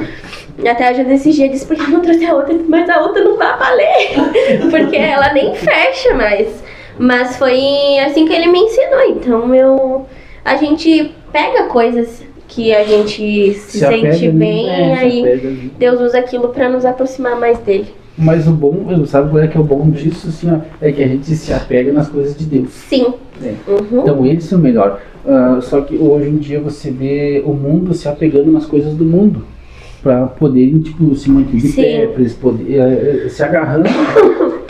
Até hoje desse dia disse, porque eu não trouxe a outra, mas a outra não vai valer, porque ela nem fecha mais. Mas foi assim que ele me ensinou, então a gente pega coisas que a gente se sente bem, e aí Deus usa aquilo pra nos aproximar mais dele. Mas o bom, sabe qual é que é o bom disso, assim, ó, é que a gente se apega nas coisas de Deus. Sim. Né? Então esse é o melhor. Só que hoje em dia você vê o mundo se apegando nas coisas do mundo para poderem, tipo, se manter de pé, para eles poderem se agarrando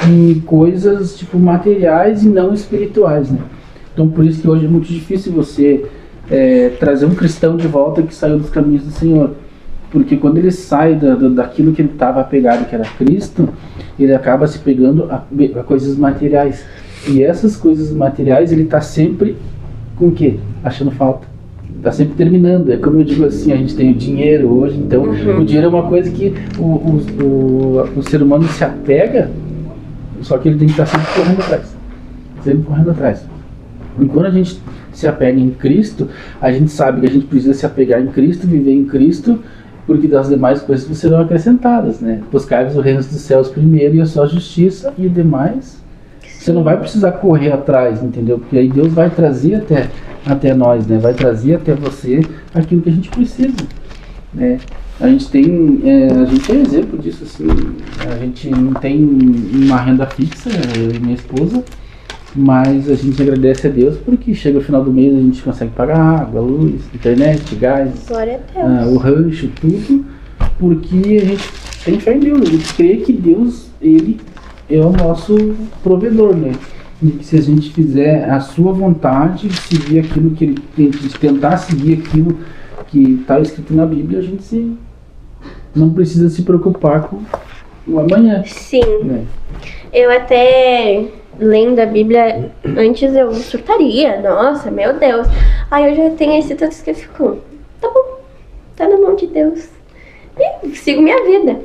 em coisas, tipo, materiais e não espirituais, né? Então por isso que hoje é muito difícil você trazer um cristão de volta que saiu dos caminhos do Senhor. Porque quando ele sai daquilo que ele estava apegado, que era Cristo, ele acaba se pegando a coisas materiais. E essas coisas materiais ele está sempre com o quê? Achando falta. Está sempre terminando. É como eu digo assim, a gente tem o dinheiro hoje, então o dinheiro é uma coisa que o ser humano se apega, só que ele tem que estar sempre correndo atrás. Sempre correndo atrás. E quando a gente se apega em Cristo, a gente sabe que a gente precisa se apegar em Cristo, viver em Cristo, porque das demais coisas serão acrescentadas, né? Buscai-vos o reino dos céus primeiro e a sua justiça, e o demais você não vai precisar correr atrás, entendeu? Porque aí Deus vai trazer até nós, né? Vai trazer até você aquilo que a gente precisa, né? A gente é exemplo disso, assim. A gente não tem uma renda fixa, eu e minha esposa, mas a gente agradece a Deus porque chega o final do mês a gente consegue pagar água, luz, internet, gás, Glória a Deus. o rancho, tudo, porque a gente tem fé em Deus, a gente crê que Deus, Ele é o nosso provedor, né? E que se a gente fizer a sua vontade, seguir aquilo que Ele tentar seguir aquilo que está escrito na Bíblia, a gente não precisa se preocupar com o amanhã. Sim. Né? Eu até, lendo a Bíblia, antes eu surtaria. Nossa, meu Deus. Aí eu já tenho esse tanto que eu fico, tá bom, tá na mão de Deus. E sigo minha vida.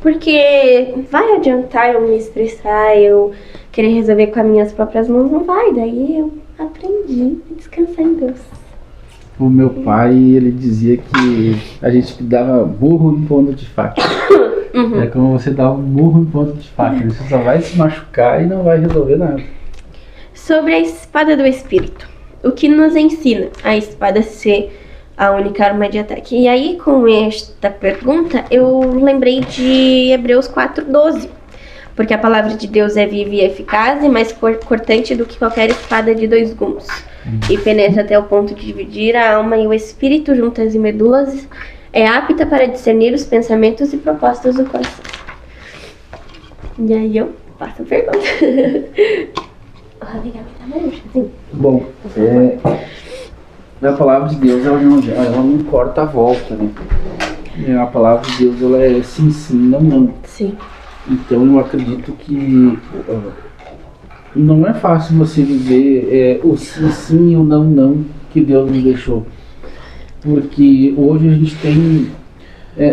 Porque vai adiantar eu me estressar, eu querer resolver com as minhas próprias mãos? Não vai. Daí eu aprendi a descansar em Deus. O meu pai, ele dizia que a gente dava burro em ponta de faca. É como você dá um burro em ponta de faca. Você só vai se machucar e não vai resolver nada. Sobre a espada do Espírito. O que nos ensina a espada ser a única arma de ataque? E aí, com esta pergunta, eu lembrei de Hebreus 4:12. Porque a palavra de Deus é viva e eficaz e mais cortante do que qualquer espada de 2 gumes. E penetra até o ponto de dividir a alma e o espírito, juntas e medulas, é apta para discernir os pensamentos e propostas do coração. E aí eu passo a pergunta. Legal, tá maluca, assim. Bom, a palavra de Deus, ela não corta a volta, né? A palavra de Deus, ela é sim, sim, não, não. Sim. Então eu acredito que não é fácil você viver o sim, sim e o não, não que Deus nos deixou. Porque hoje a gente tem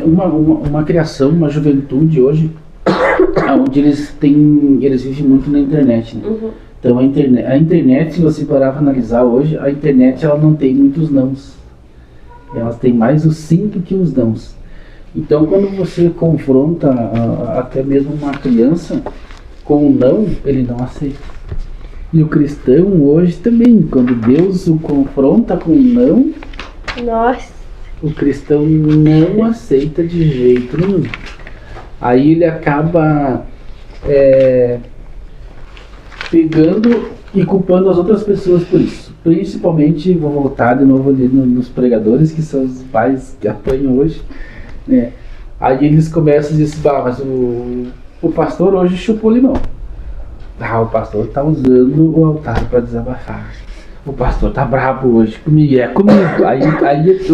uma criação, uma juventude hoje, onde eles vivem muito na internet, né? Então a internet, se você parar para analisar hoje, a internet ela não tem muitos nãos. Elas têm mais os sim do que os nãos. Então quando você confronta até mesmo uma criança com o não, ele não aceita. E o cristão hoje também, quando Deus o confronta com o não, Nossa. o cristão não aceita de jeito nenhum. Aí ele acaba pegando e culpando as outras pessoas por isso. Principalmente, vou voltar de novo ali nos pregadores, que são os pais que apanham hoje, né? Aí eles começam a dizer assim, mas o pastor hoje chupou limão. O pastor está usando o altar para desabafar. O pastor tá brabo hoje comigo, comigo. Aí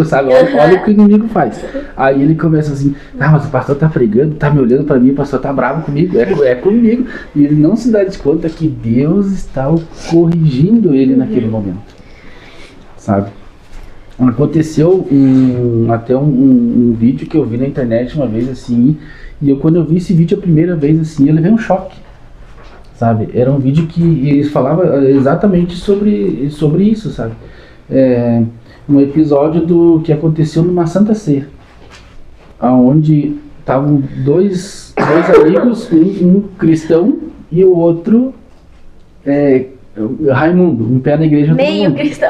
sabe, olha o que o inimigo faz. Aí ele começa assim, mas o pastor tá pregando, tá me olhando para mim, o pastor tá bravo comigo, é comigo. E ele não se dá de conta que Deus está corrigindo ele naquele momento. Sabe? Aconteceu até um vídeo que eu vi na internet uma vez assim, e quando eu vi esse vídeo a primeira vez assim, eu levei um choque. Sabe? Era um vídeo que eles falavam exatamente sobre isso, sabe? Um episódio do que aconteceu numa Santa Ceia, onde estavam dois amigos, um cristão e o outro Raimundo, um pé na igreja. Meio cristão.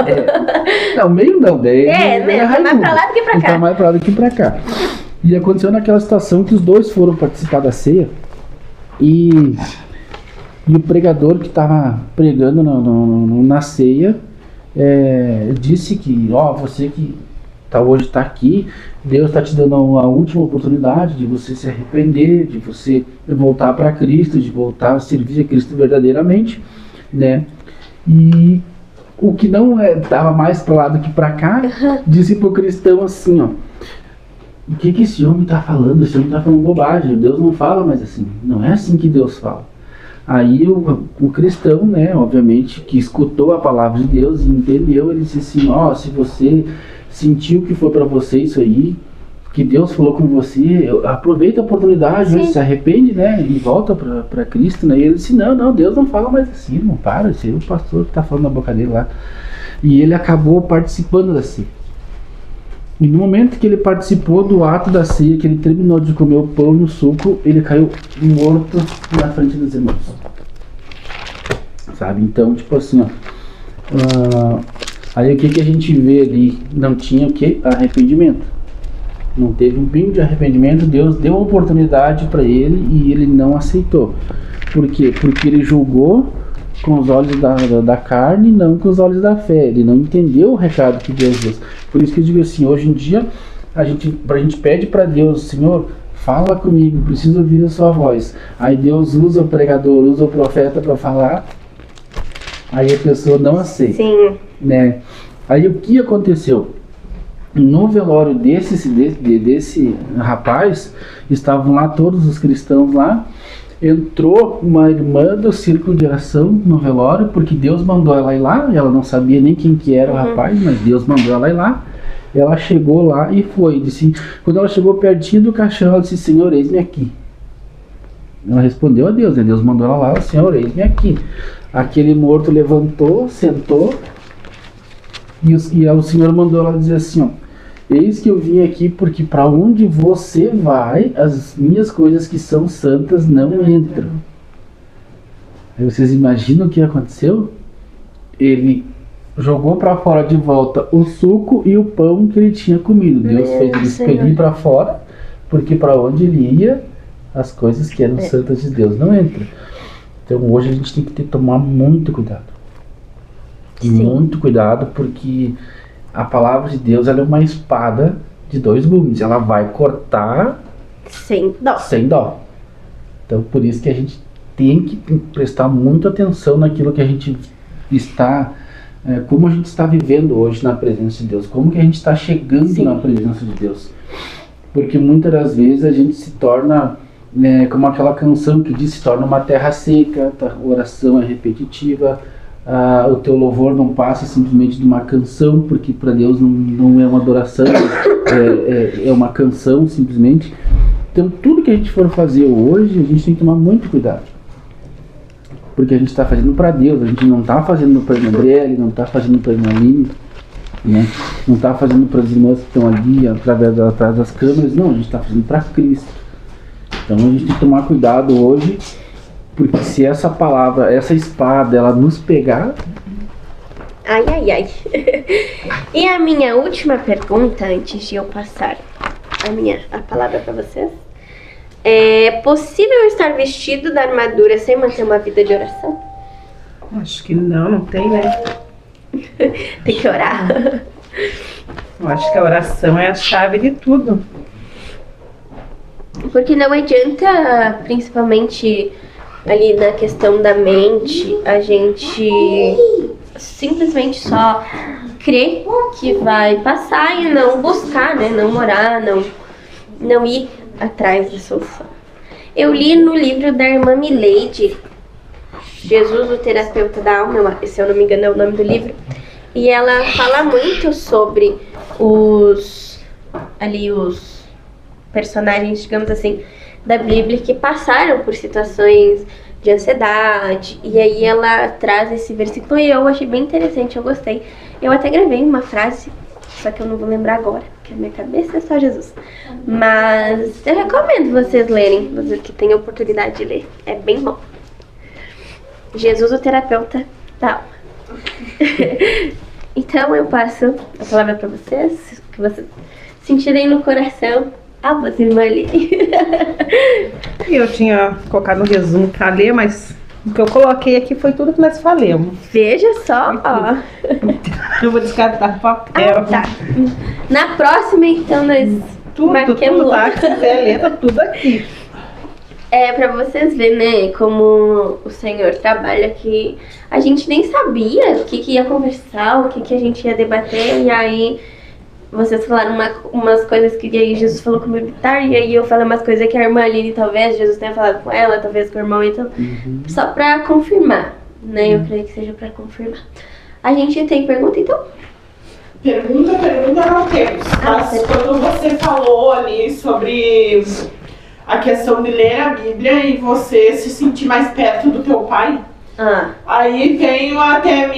Não, meio não, daí tá mais pra lá do que pra cá. Tá mais pra lá do que pra cá. E aconteceu naquela situação que os dois foram participar da ceia e o pregador que estava pregando na ceia disse que, você que hoje está aqui, Deus está te dando a última oportunidade de você se arrepender, de você voltar para Cristo, de voltar a servir a Cristo verdadeiramente, né? E o que não estava mais para lá do que para cá, disse para o cristão assim, o que esse homem está falando? Esse homem está falando bobagem, Deus não fala mais assim, não é assim que Deus fala. Aí o cristão, né, obviamente, que escutou a palavra de Deus e entendeu, ele disse assim, se você sentiu que foi para você isso aí, que Deus falou com você, aproveita a oportunidade, né, se arrepende, né, e volta para Cristo, né. E ele disse, não, Deus não fala mais assim, irmão, para, esse é o pastor que está falando na boca dele lá. E ele acabou participando da ceia. E no momento que ele participou do ato da ceia, que ele terminou de comer o pão e o suco, ele caiu morto na frente dos irmãos. Sabe? Então, tipo assim, aí o que a gente vê ali? Não tinha o que? Arrependimento. Não teve um pingo de arrependimento. Deus deu a oportunidade para ele e ele não aceitou. Por quê? Porque ele julgou com os olhos da carne, não com os olhos da fé. Ele não entendeu o recado que Deus deu. Por isso que eu digo assim, hoje em dia, a gente pede para Deus, Senhor, fala comigo, preciso ouvir a sua voz. Aí Deus usa o pregador, usa o profeta para falar, aí a pessoa não aceita. Sim. Né? Aí o que aconteceu? No velório desse rapaz, estavam lá todos os cristãos lá. Entrou uma irmã do círculo de oração no velório, porque Deus mandou ela ir lá. Ela não sabia nem quem que era o rapaz, mas Deus mandou ela ir lá. Ela chegou lá e foi. Disse, quando ela chegou pertinho do caixão, ela disse, Senhor, eis-me aqui. Ela respondeu a Deus, né? Deus mandou ela lá, Senhor, eis-me aqui. Aquele morto levantou, sentou, e o Senhor mandou ela dizer assim, ó, eis que eu vim aqui porque para onde você vai, as minhas coisas que são santas não entram. Aí vocês imaginam o que aconteceu? Ele jogou para fora de volta o suco e o pão que ele tinha comido. Deus fez ele expelir para fora, porque para onde ele ia, as coisas que eram santas de Deus não entram. Então hoje a gente tem que tomar muito cuidado. Sim. Muito cuidado, porque a palavra de Deus, ela é uma espada de 2 gumes. Ela vai cortar sem dó. Sem dó. Então por isso que a gente tem que prestar muita atenção naquilo que a gente está, como a gente está vivendo hoje na presença de Deus, como que a gente está chegando na presença de Deus. Porque muitas das vezes a gente se torna, como aquela canção que diz, se torna uma terra seca, a oração é repetitiva, o teu louvor não passa simplesmente de uma canção, porque para Deus não é uma adoração, é uma canção simplesmente. Então tudo que a gente for fazer hoje, a gente tem que tomar muito cuidado, porque a gente está fazendo para Deus, a gente não está fazendo para a irmã André, não está fazendo para a irmã Aline, né? Não está fazendo para as irmãs que estão ali atrás das câmeras, não, a gente está fazendo para Cristo. Então a gente tem que tomar cuidado hoje, porque se essa palavra, essa espada, ela nos pegar... Ai, ai, ai. E a minha última pergunta, antes de eu passar a palavra para vocês. É possível estar vestido da armadura sem manter uma vida de oração? Acho que não tem, né? Tem que orar. Eu acho que a oração é a chave de tudo. Porque não adianta, principalmente ali na questão da mente, a gente simplesmente só crer que vai passar e não buscar, né? Não orar, não ir atrás da solução. Eu li no livro da irmã Mileide, Jesus, o terapeuta da alma, se eu não me engano é o nome do livro, e ela fala muito sobre os personagens, digamos assim, da Bíblia que passaram por situações de ansiedade, e aí ela traz esse versículo e eu achei bem interessante, eu gostei. Eu até gravei uma frase, só que eu não vou lembrar agora, porque a minha cabeça é só Jesus. Mas eu recomendo vocês lerem, vocês que têm a oportunidade de ler, é bem bom. Jesus, o terapeuta da alma. Então eu passo a palavra para vocês, que vocês sentirem no coração. Ah, você, Marli. Eu tinha colocado um resumo para ler, mas o que eu coloquei aqui foi tudo que nós falamos. Veja só, ó. Eu vou descartar o papel. Ah, tá. Na próxima, então, nós marquemos tá? Se quiser ler, tá tudo aqui. É pra vocês verem, né, como o Senhor trabalha, que a gente nem sabia o que ia conversar, o que a gente ia debater, e aí vocês falaram umas coisas que aí Jesus falou comigo tarde, e aí eu falei umas coisas que a irmã Aline talvez Jesus tenha falado com ela, talvez com o irmão, então só pra confirmar, né, eu creio que seja pra confirmar. A gente tem pergunta, então? Pergunta não temos, mas quando você falou ali sobre a questão de ler a Bíblia e você se sentir mais perto do teu pai, aí veio até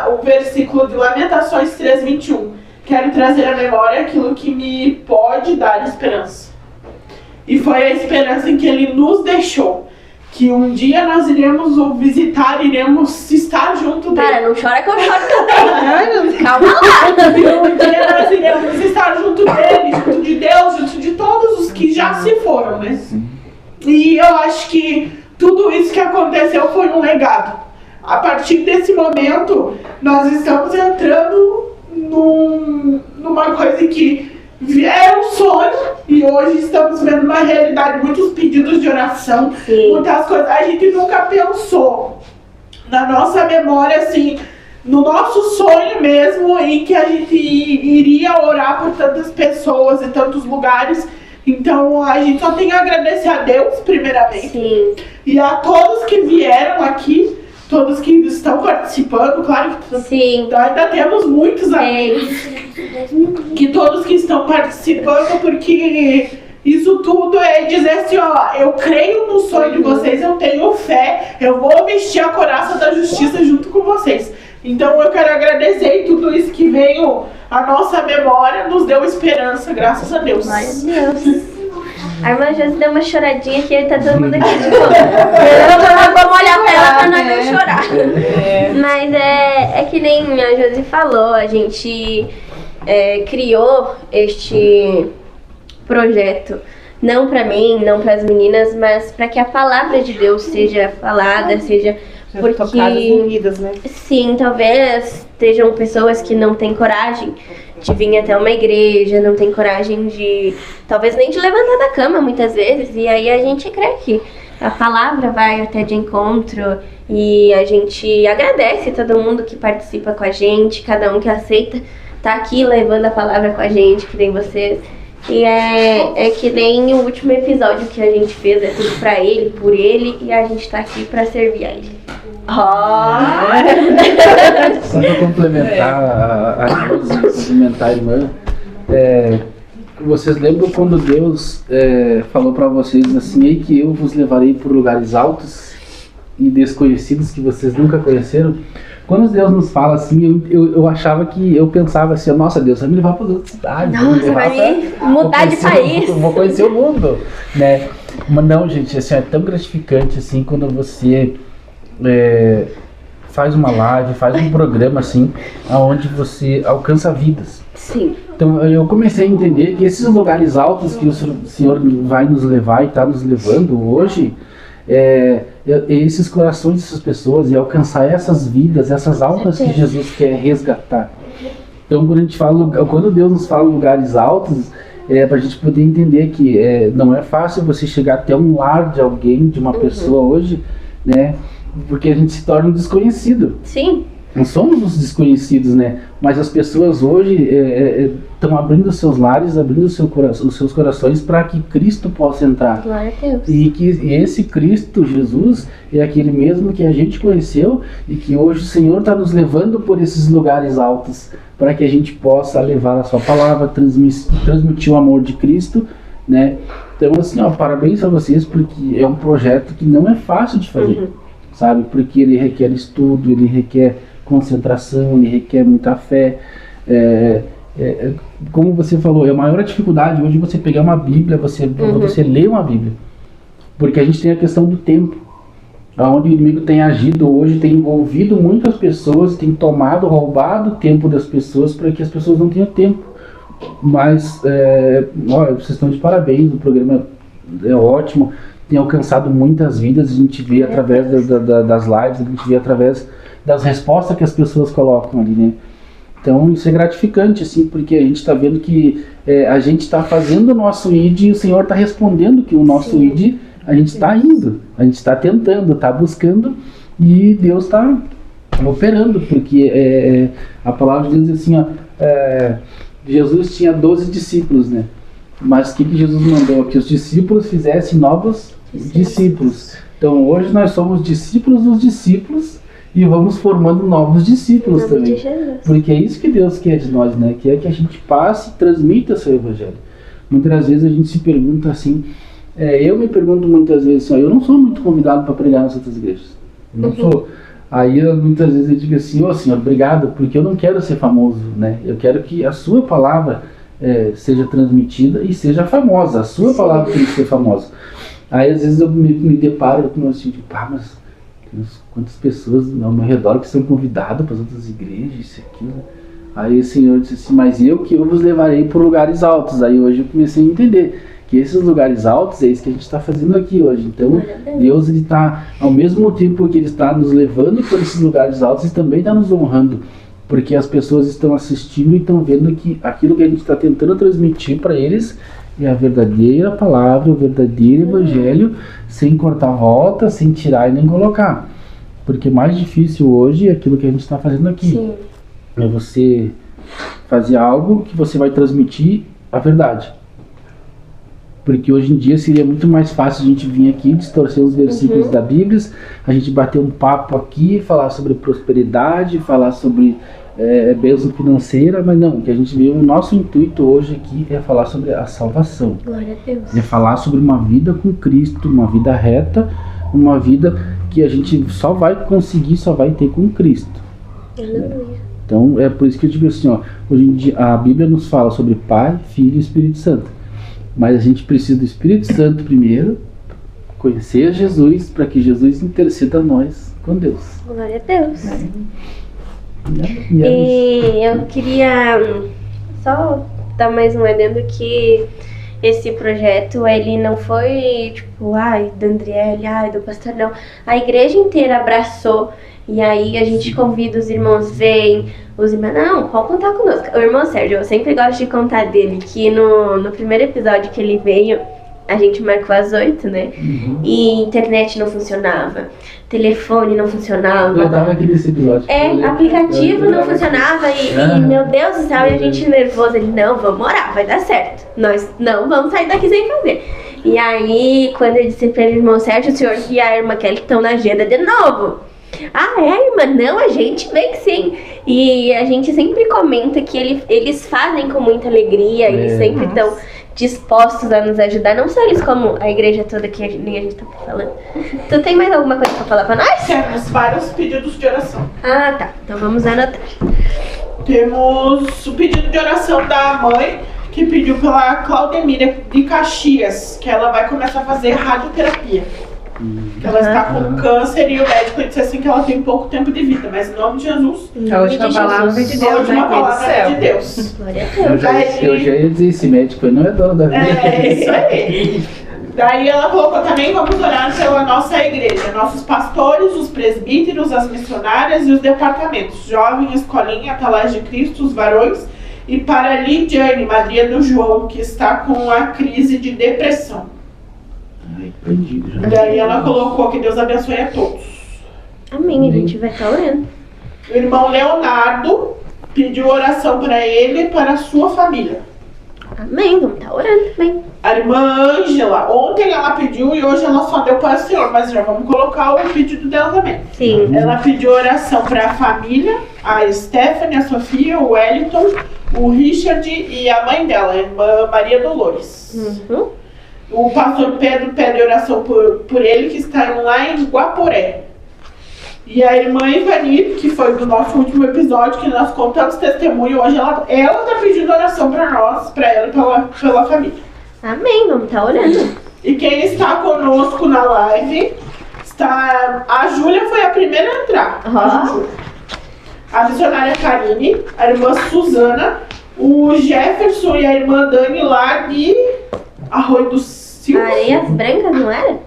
o versículo de Lamentações 3:21. Quero trazer à memória aquilo que me pode dar esperança. E foi a esperança em que ele nos deixou. Que um dia nós iremos o visitar, iremos estar junto dele. Cara, não chora que eu choro também. Calma lá. E um dia nós iremos estar junto dele, junto de Deus, junto de todos os que já se foram, né? E eu acho que tudo isso que aconteceu foi um legado. A partir desse momento, nós estamos entrando numa coisa que era um sonho e hoje estamos vendo uma realidade, muitos pedidos de oração, Sim. muitas coisas. A gente nunca pensou na nossa memória, assim, no nosso sonho mesmo, em que a gente iria orar por tantas pessoas e tantos lugares. Então a gente só tem a agradecer a Deus primeiramente. Sim. E a todos que vieram aqui, todos que estão participando, claro que Sim. ainda temos muitos amigos, que todos que estão participando, porque isso tudo é dizer assim, ó, eu creio no sonho de vocês, eu tenho fé, eu vou vestir a couraça da justiça junto com vocês. Então eu quero agradecer, e tudo isso que veio à nossa memória nos deu esperança, graças a Deus. Glória a Deus. A irmã Josi deu uma choradinha que tá todo mundo aqui de boa. Vamos olhar pra ela pra nós não chorar. Mas é que nem a Josi falou, a gente criou este projeto não pra mim, não pras meninas, mas pra que a palavra de Deus seja falada, seja Tocadas em vidas, né? Sim, talvez estejam pessoas que não têm coragem de vir até uma igreja, não tem coragem de, talvez nem de levantar da cama muitas vezes, e aí a gente crê que a palavra vai até de encontro e a gente agradece todo mundo que participa com a gente, cada um que aceita tá aqui levando a palavra com a gente, que nem vocês. E é que nem o último episódio que a gente fez, é tudo pra ele, por ele, e a gente tá aqui pra servir a ele. Só para complementar complementar a irmã, vocês lembram quando Deus falou para vocês assim, ei que eu vos levarei por lugares altos e desconhecidos que vocês nunca conheceram? Quando Deus nos fala assim, eu achava que, eu pensava assim, nossa, Deus vai me levar para outras cidades. Nossa, vai me mudar de país. Vou conhecer o mundo, né? Mas não, gente, assim, é tão gratificante assim quando você faz uma live, faz um programa assim, onde você alcança vidas. Sim. Então eu comecei a entender que esses lugares altos que o Senhor vai nos levar e está nos levando hoje, esses corações dessas pessoas e alcançar essas vidas, essas almas que Jesus quer resgatar. Então quando a gente fala, quando Deus nos fala lugares altos, para a gente poder entender que não é fácil você chegar até um lar de alguém, de uma pessoa hoje, né? Porque a gente se torna um desconhecido. Sim. Não somos os desconhecidos, né? Mas as pessoas hoje estão abrindo seus lares, abrindo os seus corações para que Cristo possa entrar. Glória a Deus. E que esse Cristo, Jesus, é aquele mesmo que a gente conheceu e que hoje o Senhor está nos levando por esses lugares altos para que a gente possa levar a sua palavra, transmitir o amor de Cristo, né? Então, assim, ó, parabéns a vocês, porque é um projeto que não é fácil de fazer, sabe? Porque ele requer estudo, ele requer concentração, ele requer muita fé. Como você falou, a maior dificuldade hoje é você pegar uma Bíblia, você ler uma Bíblia. Porque a gente tem a questão do tempo. Onde o inimigo tem agido hoje, tem envolvido muitas pessoas, tem roubado o tempo das pessoas para que as pessoas não tenham tempo. Mas, olha, vocês estão de parabéns, o programa é ótimo, tem alcançado muitas vidas, a gente vê através das lives, a gente vê através das respostas que as pessoas colocam ali, né? Então isso é gratificante, assim, porque a gente está vendo que a gente está fazendo o nosso ID e o Senhor está respondendo que o nosso ID, a gente está indo, a gente está tentando, está buscando e Deus está operando, porque a palavra de Deus diz assim, ó, Jesus tinha 12 discípulos, né? Mas o que Jesus mandou? Que os discípulos fizessem novos discípulos. Então hoje nós somos discípulos dos discípulos e vamos formando novos discípulos também. Porque é isso que Deus quer de nós, né? Que é que a gente passe e transmita o seu evangelho. Muitas vezes a gente se pergunta assim, eu me pergunto muitas vezes assim, eu não sou muito convidado para pregar nas outras igrejas. Eu não sou. Aí muitas vezes eu digo assim, Senhor, obrigado, porque eu não quero ser famoso, né? Eu quero que a sua palavra seja transmitida e seja famosa. A sua palavra tem que ser famosa. Aí às vezes eu me deparo com assim, mas quantas pessoas ao meu redor que são convidadas para as outras igrejas, isso e aquilo. Aí o Senhor disse assim, mas eu vos levarei por lugares altos. Aí hoje eu comecei a entender Que esses lugares altos é isso que a gente está fazendo aqui hoje. Então, Glória a Deus. Deus ele está, ao mesmo tempo que Ele está nos levando por esses lugares altos, Ele também está nos honrando. Porque as pessoas estão assistindo e estão vendo que aquilo que a gente está tentando transmitir para eles é a verdadeira palavra, o verdadeiro evangelho, sem cortar volta, sem tirar e nem colocar. Porque mais difícil hoje é aquilo que a gente está fazendo aqui. Sim. É você fazer algo que você vai transmitir a verdade. Porque hoje em dia seria muito mais fácil a gente vir aqui, distorcer os versículos da Bíblia, a gente bater um papo aqui, falar sobre prosperidade, falar sobre bênção financeira, mas não, o que a gente vê, o nosso intuito hoje aqui é falar sobre a salvação. Glória a Deus. É falar sobre uma vida com Cristo, uma vida reta, uma vida que a gente só vai conseguir, só vai ter com Cristo. Aleluia. Então é por isso que eu digo assim, ó, hoje em dia a Bíblia nos fala sobre Pai, Filho e Espírito Santo. Mas a gente precisa do Espírito Santo primeiro, conhecer Jesus, para que Jesus interceda a nós com Deus. Glória a Deus. E é isso. E eu queria só dar mais um adendo que esse projeto, ele não foi tipo, ai, da Andriele, ai, do pastor, não. A igreja inteira abraçou. E aí a gente convida os irmãos, vêm, os irmãos, não, pode contar conosco. O irmão Sérgio, eu sempre gosto de contar dele, que no primeiro episódio que ele veio, a gente marcou às 8, né? E internet não funcionava, telefone não funcionava. Eu tava aqui nesse episódio. Aplicativo não funcionava e meu Deus do céu, e a gente nervoso, ele, não, vamos orar, vai dar certo. Nós não vamos sair daqui sem fazer. E aí, quando eu disse para ele, irmão Sérgio, o senhor e a irmã Kelly estão na agenda de novo. Ah, é, irmã? Não, a gente vem que sim. E a gente sempre comenta que eles fazem com muita alegria, eles sempre estão dispostos a nos ajudar, não só eles, como a igreja toda que nem a gente tá falando. Tu tem mais alguma coisa pra falar pra nós? Temos vários pedidos de oração. Ah, tá. Então vamos anotar. Temos o pedido de oração da mãe, que pediu pela Claudemira de Caxias, que ela vai começar a fazer radioterapia. Que ela está com câncer e o médico disse assim que ela tem pouco tempo de vida, mas em nome de Jesus. A última palavra é de Deus, A última né? palavra é de Deus. Glória a Deus. Eu já ia dizer, esse médico aí não é dono da vida. É isso aí. Daí ela colocou também, vamos orar pela nossa igreja, nossos pastores, os presbíteros, as missionárias e os departamentos, jovem, escolinha, Atalaias de Cristo, os varões, e para Lidiane, madrinha do João, que está com a crise de depressão. Ai, perdido já. Daí ela colocou que Deus abençoe a todos. Amém, a gente vai estar orando. O irmão Leonardo pediu oração para ele e para a sua família. Amém, vamos estar orando também. A irmã Ângela, ontem ela pediu e hoje ela só deu para o Senhor, mas já vamos colocar o pedido dela também. Sim. Ela pediu oração para a família, a Stephanie, a Sofia, o Wellington, o Richard e a mãe dela, a irmã Maria Dolores. Uhum. O pastor Pedro pede oração por ele, que está lá em Guaporé. E a irmã Ivani, que foi do nosso último episódio, que nós contamos testemunho, hoje ela tá pedindo oração para nós, para ela e pela família. Amém, vamos estar orando. E quem está conosco na live está... A Júlia foi a primeira a entrar. A Júlia. A missionária Karine, a irmã Suzana, o Jefferson e a irmã Dani lá de Arroio do Silva. Areias Brancas, não era?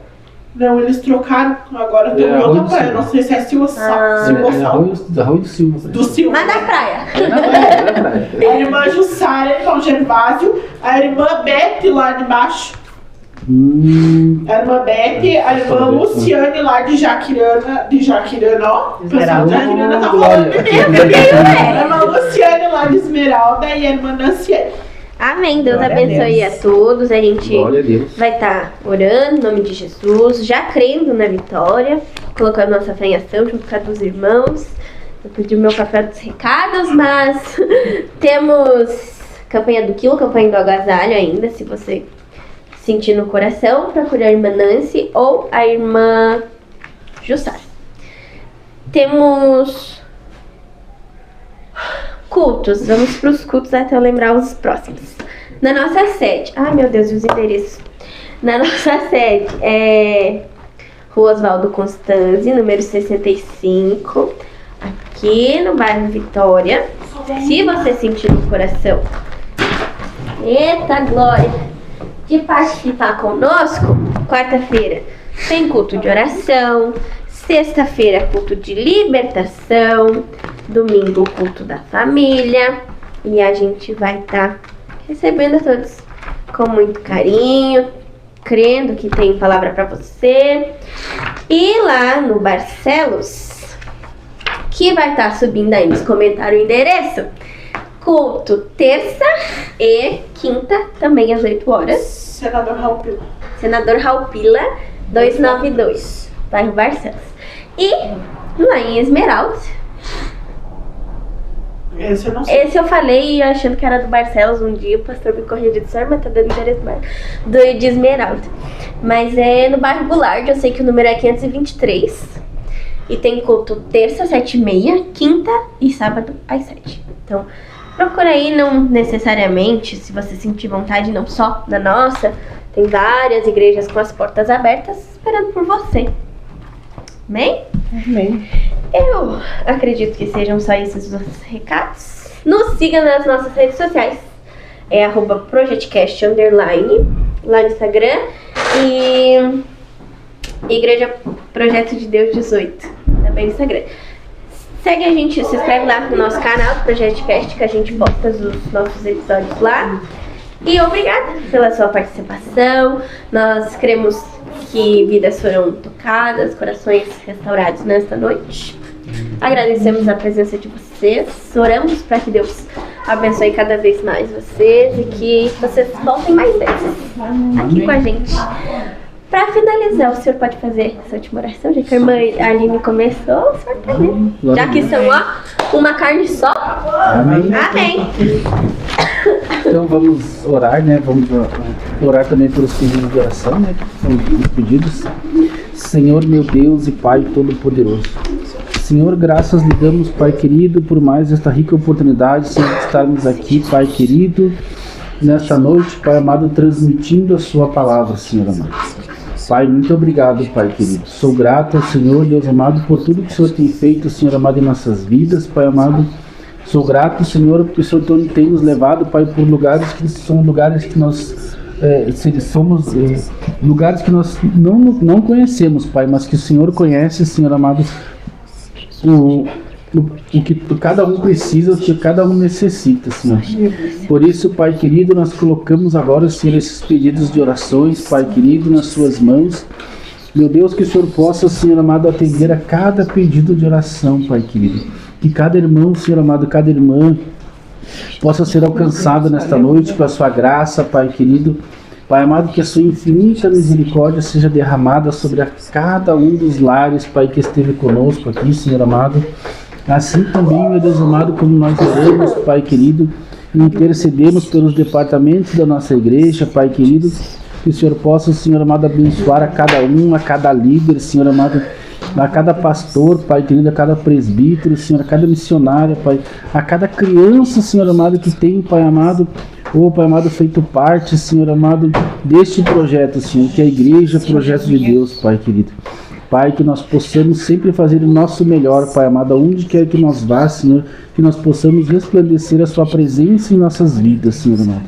Não, eles trocaram. Agora tem Arroio outra do praia. Silva. Não sei se é Silva Sal. É Arroio do Silva. Do Silva. Mas da praia. A irmã Jussara, então Gervásio. A irmã Beth lá de baixo. A irmã Beth. A irmã Luciane lá de Jaquirana. Ó. O pessoal de Jaquirana tá falando de mim. A irmã Luciane lá de Esmeralda e a irmã Nanciele. Amém, Deus Glória a abençoe a Deus. todos. A gente Glória a Deus. vai estar orando em nome de Jesus, já crendo na vitória, colocando nossa fé em ação junto com a dos irmãos. Eu pedi o meu papel dos recados, mas temos campanha do quilo, campanha do agasalho ainda, se você sentir no coração, procure a irmã Nancy ou a irmã Jussara. Temos cultos, vamos para os cultos até eu lembrar os próximos. Na nossa sede, ai meu Deus, e os endereços. Na nossa sede é Rua Oswaldo Constanzi, número 65, aqui no bairro Vitória. Se você sentir no coração, eita glória, de participar conosco, quarta-feira tem culto de oração, sexta-feira culto de libertação, domingo culto da família, e a gente vai estar recebendo a todos com muito carinho, crendo que tem palavra para você. E lá no Barcelos, que vai estar subindo aí nos comentários o endereço, culto terça e quinta, também às 8 horas. Senador Raul Pila. Senador Raul Pila, 292, bairro Barcelos. E lá em Esmeralda, Esse eu não sei. esse eu falei achando que era do Barcelos um dia, o pastor me corrigiu de mas tá dando endereço de Esmeralda. Mas é no bairro Goulart, eu sei que o número é 523. E tem culto terça, 7h30, quinta e sábado às 7. Então, procura aí, não necessariamente, se você sentir vontade, não só na nossa. Tem várias igrejas com as portas abertas esperando por você. Amém? Amém. Eu acredito que sejam só esses os recados. Nos siga nas nossas redes sociais. É @ProjectCast_ lá no Instagram. E Igreja Projeto de Deus 18, também no Instagram. Segue a gente, se inscreve lá no nosso canal do ProjectCast, que a gente posta os nossos episódios lá. E obrigada pela sua participação. Nós cremos que vidas foram tocadas, corações restaurados nesta noite. Agradecemos a presença de vocês. Oramos para que Deus abençoe cada vez mais vocês e que vocês voltem mais vezes aqui com a gente. Para finalizar, o senhor pode fazer essa última oração, já que a irmã Aline começou, o senhor também. Já que são, uma carne só. Amém. Amém. Então vamos orar, né? Vamos orar também pelos pedidos de oração, né? Que são os pedidos. Senhor, meu Deus e Pai Todo-Poderoso. Senhor, graças lhe damos, Pai querido, por mais esta rica oportunidade, Senhor, de estarmos aqui, Pai querido, nesta noite, Pai amado, transmitindo a sua palavra, Senhor amado. Pai, muito obrigado, Pai querido. Sou grato ao Senhor, Deus amado, por tudo que o Senhor tem feito, Senhor amado, em nossas vidas, Pai amado. Sou grato, Senhor, porque o Senhor tem nos levado, Pai, por lugares que são lugares que nós somos lugares que nós não conhecemos, Pai, mas que o Senhor conhece, Senhor amado, o que cada um precisa, o que cada um necessita, Senhor. Por isso, Pai querido, nós colocamos agora, Senhor, esses pedidos de orações, Pai querido, nas suas mãos. Meu Deus, que o Senhor possa, Senhor amado, atender a cada pedido de oração, Pai querido. Que cada irmão, Senhor amado, cada irmã possa ser alcançado nesta noite pela sua graça, Pai querido. Pai amado, que a sua infinita misericórdia seja derramada sobre cada um dos lares, Pai, que esteve conosco aqui, Senhor amado. Assim também, meu Deus amado, como nós oramos, Pai querido, e intercedemos pelos departamentos da nossa igreja, Pai querido, que o Senhor possa, Senhor amado, abençoar a cada um, a cada líder, Senhor amado, a cada pastor, Pai querido, a cada presbítero, Senhor, a cada missionária, Pai, a cada criança, Senhor amado, que tem, Pai amado, Pai amado, feito parte, Senhor amado, deste projeto, Senhor, que é a igreja, projeto de Deus, Pai querido. Pai, que nós possamos sempre fazer o nosso melhor, Pai amado, aonde quer que nós vá, Senhor, que nós possamos resplandecer a sua presença em nossas vidas, Senhor amado.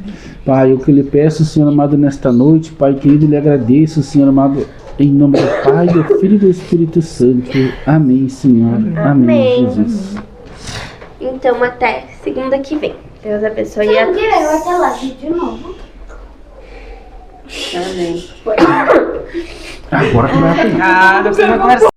Pai, eu que lhe peço, Senhor amado, nesta noite, Pai querido, lhe agradeço, Senhor amado, em nome do Pai, do Filho e do Espírito Santo. Amém, Senhor. Amém, Jesus. Então, até segunda que vem. Deus abençoe a todos. Eu até lá, de novo. Amém. Agora que vai aprender. Ah, você vai conversar.